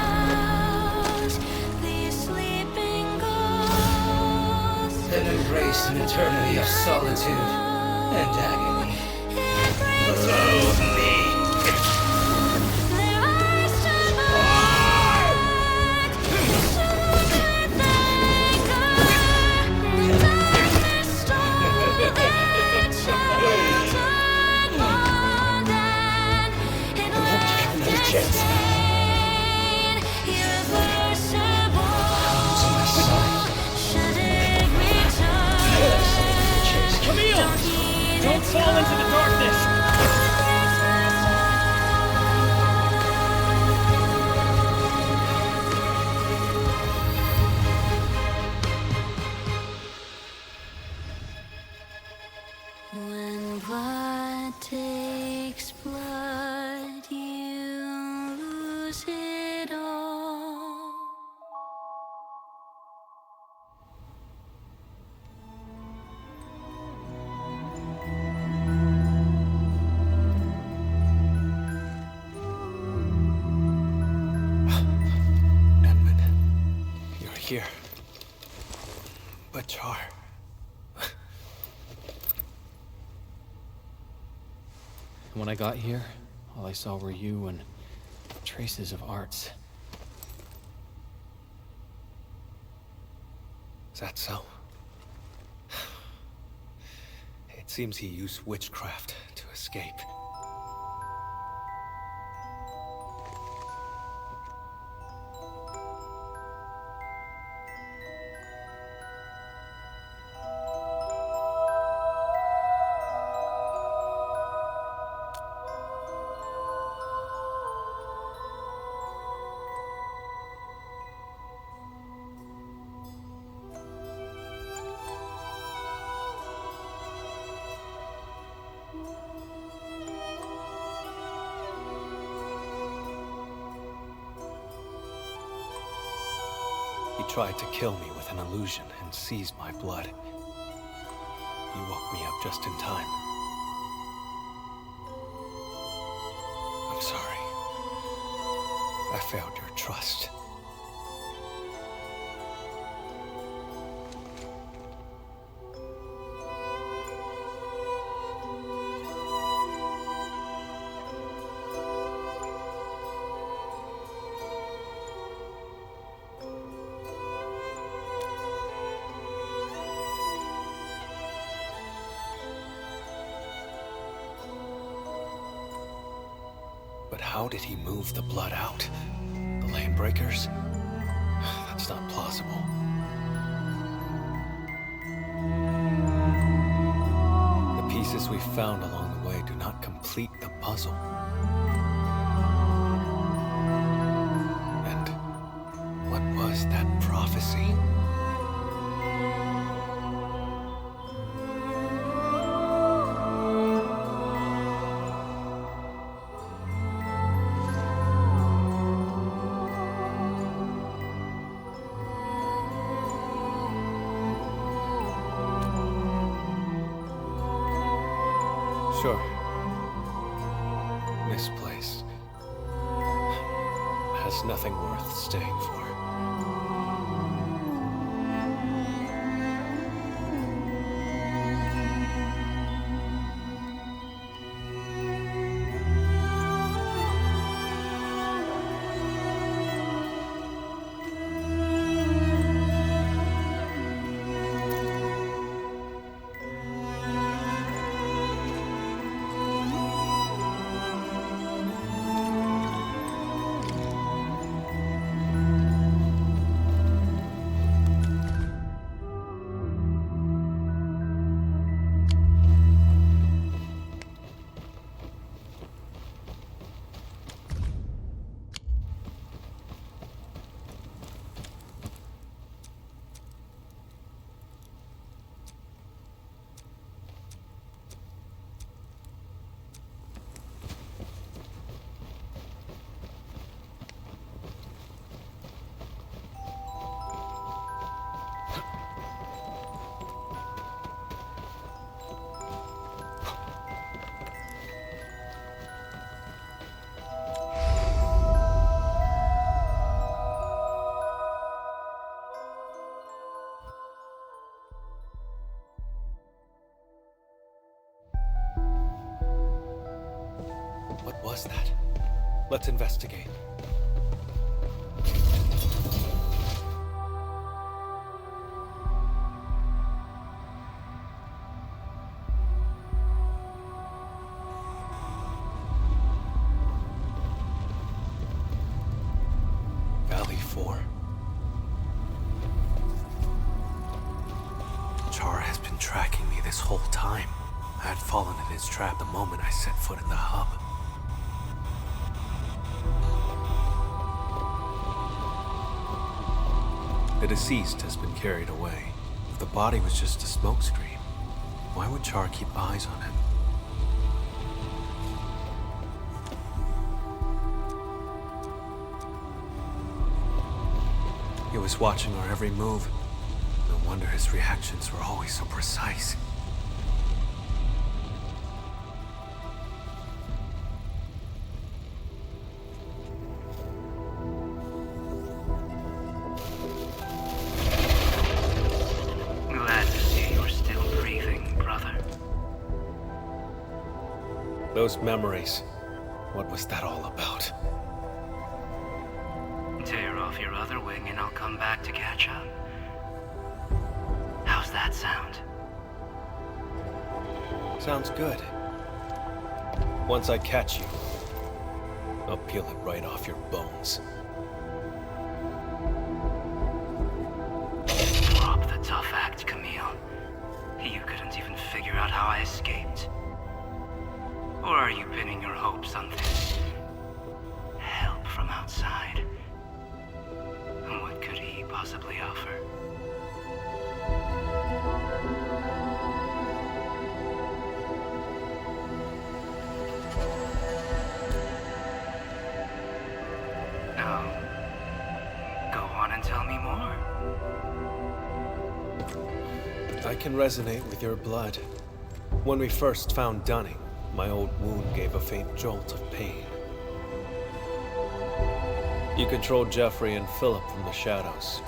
rouse these sleeping ghosts. Then embrace an eternity of solitude and agony. It brings Loathe me. their eyes to black. So with anger, darkness stole their childhood bond, and it left its stain irreversible. To my side. Should it return? Camille! Don't fall into the darkness! When blood takes blood, you lose it all. Edmund, you're here. But Char... When I got here, all I saw were you and traces of arts. Is that so? It seems he used witchcraft to escape. tried to kill me with an illusion and seize my blood. You woke me up just in time. I'm sorry. I failed your trust. But how did he move the blood out? The lane breakers? That's not plausible. The pieces we found along the way do not complete the puzzle. And what was that prophecy? Sure. This place has nothing worth staying for. What was that? Let's investigate. Valley 4. Char has been tracking me this whole time. I had fallen in his trap the moment I set foot in the hub. The deceased has been carried away. If the body was just a smokescreen, why would Char keep eyes on him? He was watching our every move. No wonder his reactions were always so precise. Those memories, what was that all about? Tear off your other wing and I'll come back to catch up. How's that sound? Sounds good. Once I catch you, I'll peel it right off your bones. Drop the tough act, Camille. You couldn't even figure out how I escaped. Or are you pinning your hopes on this? Help from outside? And what could he possibly offer? No. Go on and tell me more. can resonate with your blood. When we first found Dunning, my old wound gave a faint jolt of pain. You controlled Jeffrey and Philip from the shadows,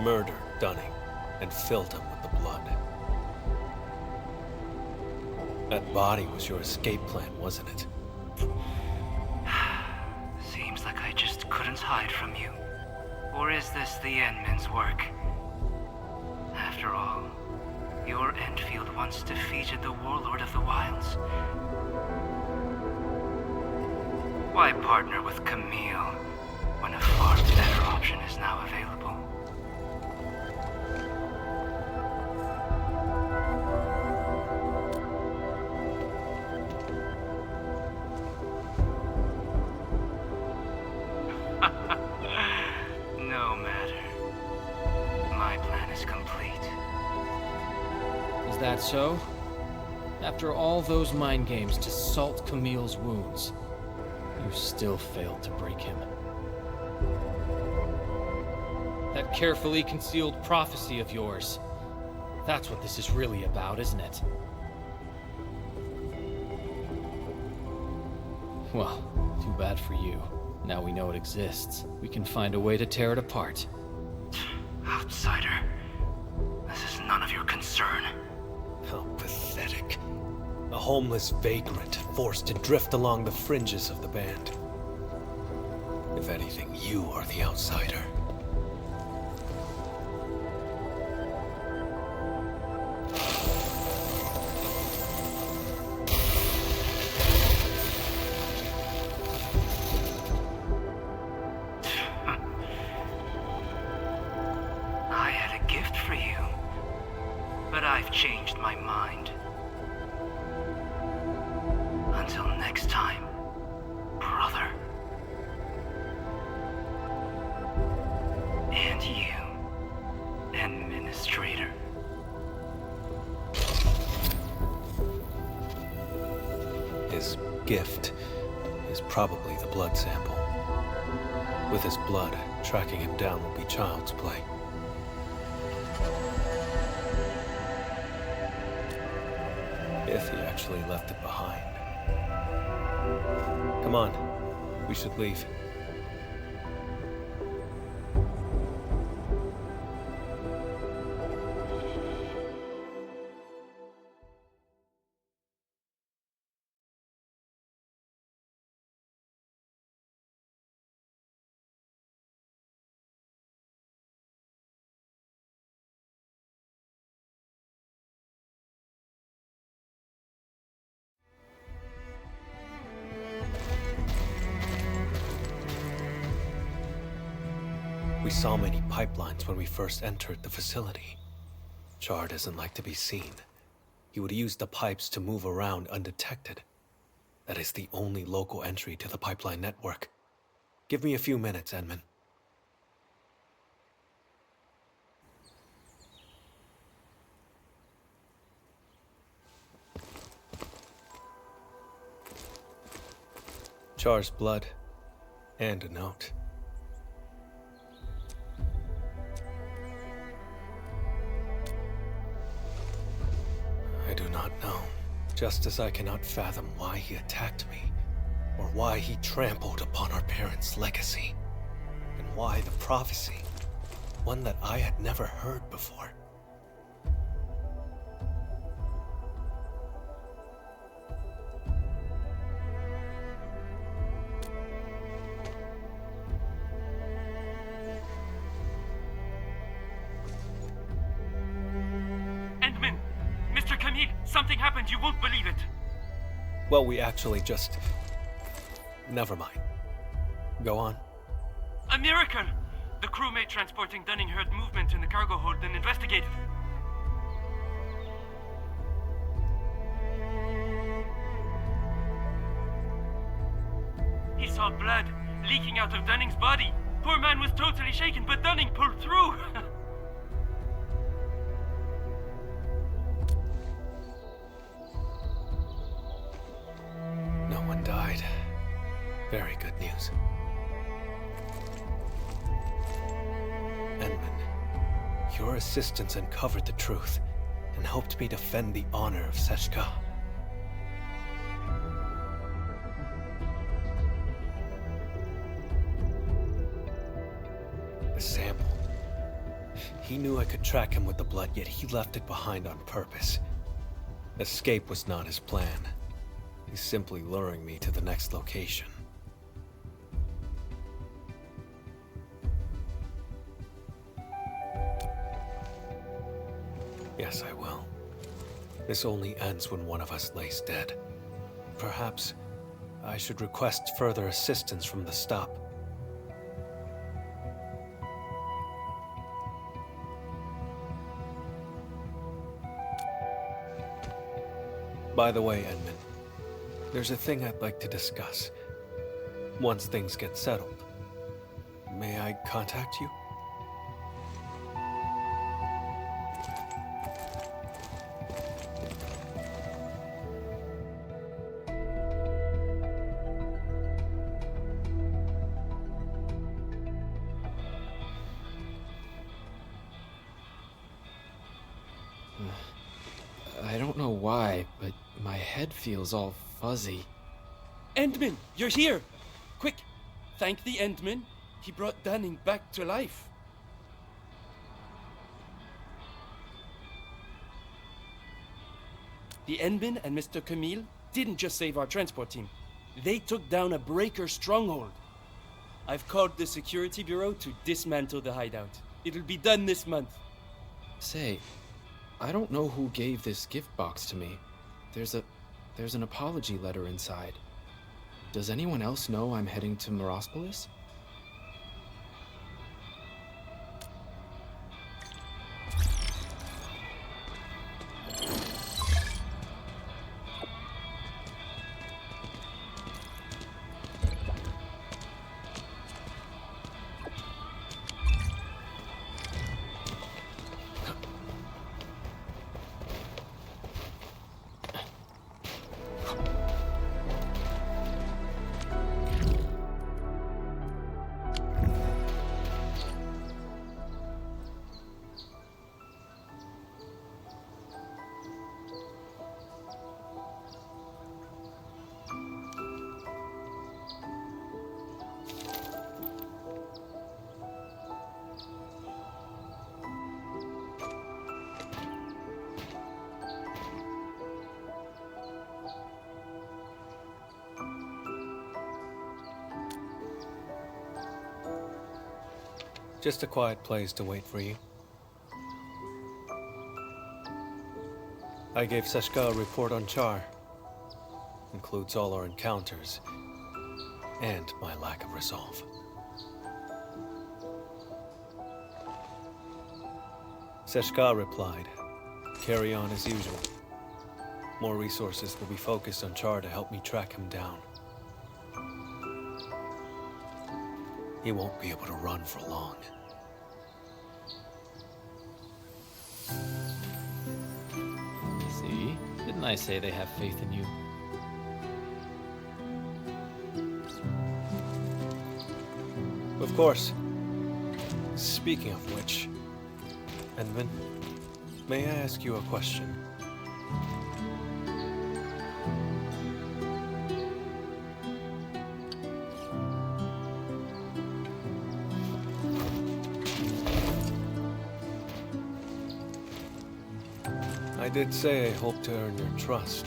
murdered Dunning, and filled him with the blood. That body was your escape plan, wasn't it? Seems like I just couldn't hide from you. Or is this the Endmen's work? After all, your Endfield once defeated the Warlord of the Wilds. Why partner with Camille when a far better option is now available? No matter. My plan is complete. Is that so? After all those mind games to salt Camille's wounds, you still failed to break him. That carefully concealed prophecy of yours. That's what this is really about, isn't it? Well, too bad for you. Now we know it exists. We can find a way to tear it apart. Outsider. This is none of your concern. How pathetic. A homeless vagrant forced to drift along the fringes of the band. If anything, you are the outsider. I had a gift for you, but I've changed my mind. Until next time, brother. And you, Administrator. His gift is probably the blood sample. With his blood, tracking him down will be child's play. If he actually left it behind. Come on, we should leave. We saw many pipelines when we first entered the facility. Char doesn't like to be seen. He would use the pipes to move around undetected. That is the only local entry to the pipeline network. Give me a few minutes, Edmund. Char's blood, and a note. I do not know, just as I cannot fathom why he attacked me, or why he trampled upon our parents' legacy, and why the prophecy, one that I had never heard before. Camille, something happened. You won't believe it. Well, we actually just... Never mind. Go on. A miracle! The crewmate transporting Dunning heard movement in the cargo hold and investigated. He saw blood leaking out of Dunning's body. Poor man was totally shaken, but Dunning pulled through. No one died. Very good news. Edmund, your assistance uncovered the truth, and helped me defend the honor of Seshka. The sample. He knew I could track him with the blood, yet he left it behind on purpose. Escape was not his plan. He's simply luring me to the next location. Yes, I will. This only ends when one of us lays dead. Perhaps I should request further assistance from the stop. By the way, Edmund, there's a thing I'd like to discuss. Once things get settled, may I contact you? I don't know why, but my head feels all fuzzy. Endman, you're here! Quick, thank the Endman. He brought Dunning back to life. The Endman and Mr. Camille didn't just save our transport team. They took down a breaker stronghold. I've called the security bureau to dismantle the hideout. It'll be done this month. Say, I don't know who gave this gift box to me. There's an apology letter inside. Does anyone else know I'm heading to Morospolis? Just a quiet place to wait for you. I gave Seshka a report on Char. Includes all our encounters and my lack of resolve. Seshka replied, "Carry on as usual. More resources will be focused on Char to help me track him down. He won't be able to run for long." See? Didn't I say they have faith in you? Of course. Speaking of which, Envin, may I ask you a question? I did say I hoped to earn your trust.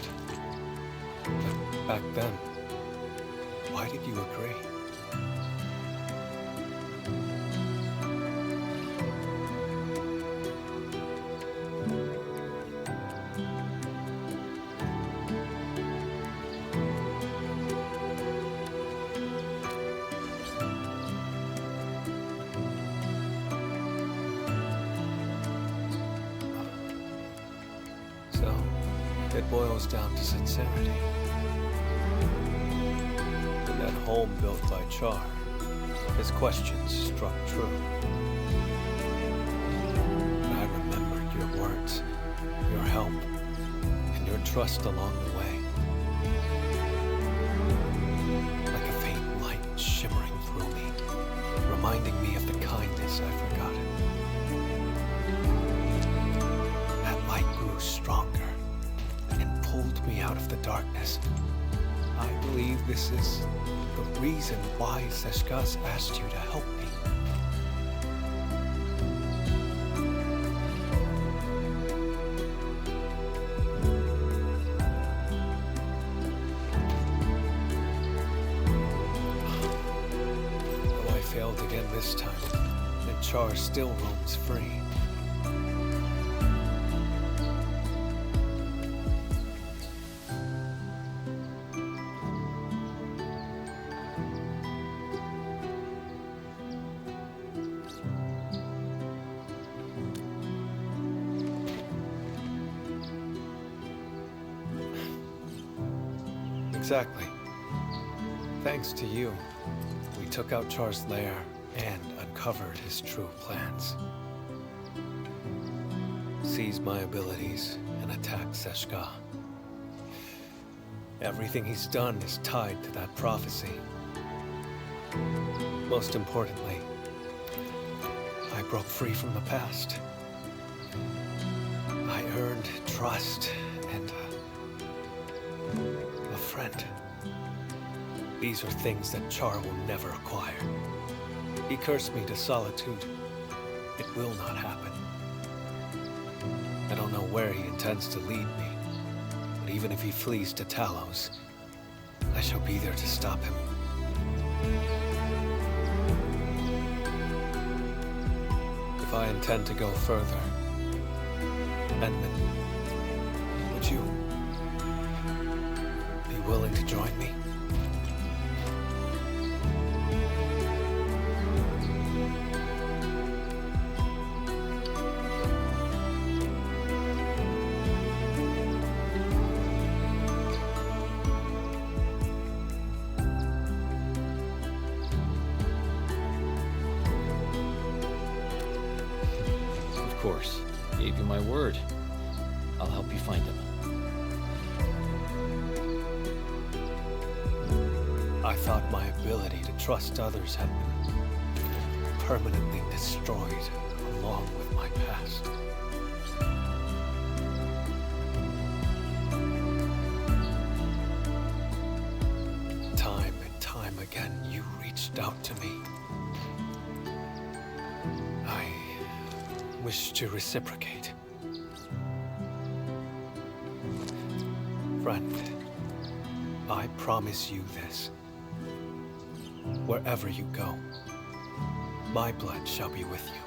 But back then, why did you agree? So, it boils down to sincerity. In that home built by Char, his questions struck true. I remembered your words, your help, and your trust along the way. Like a faint light shimmering through me, reminding me of the kindness I've forgotten. That light grew stronger and pulled me out of the darkness. I believe this is the reason why Seshka's asked you to help me. Though I failed again this time, and Char still roams free. Exactly. Thanks to you, we took out Char's lair and uncovered his true plans. Seized my abilities and attacked Seshka. Everything he's done is tied to that prophecy. Most importantly, I broke free from the past. I earned trust and a friend. These are things that Char will never acquire. He cursed me to solitude. It will not happen. I don't know where he intends to lead me, but even if he flees to Talos, I shall be there to stop him. If I intend to go further, Endman, would you be willing to join me? Of course. Gave you my word. I'll help you find him. I thought my ability to trust others had been permanently destroyed along with my past. Time and time again, you reached out to me. I wish to reciprocate. Friend, I promise you this. Wherever you go, my blood shall be with you.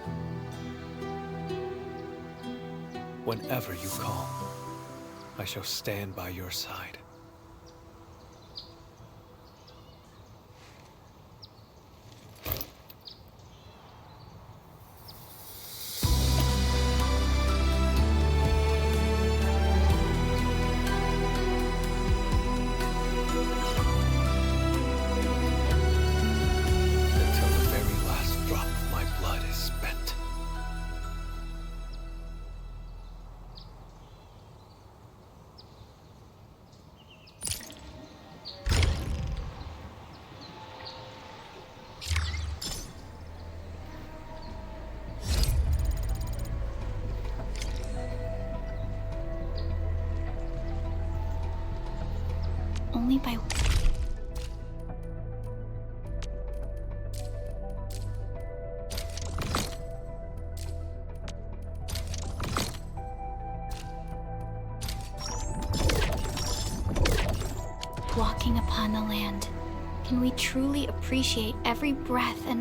Whenever you call, I shall stand by your side. Only by... Walking upon the land, can we truly appreciate every breath and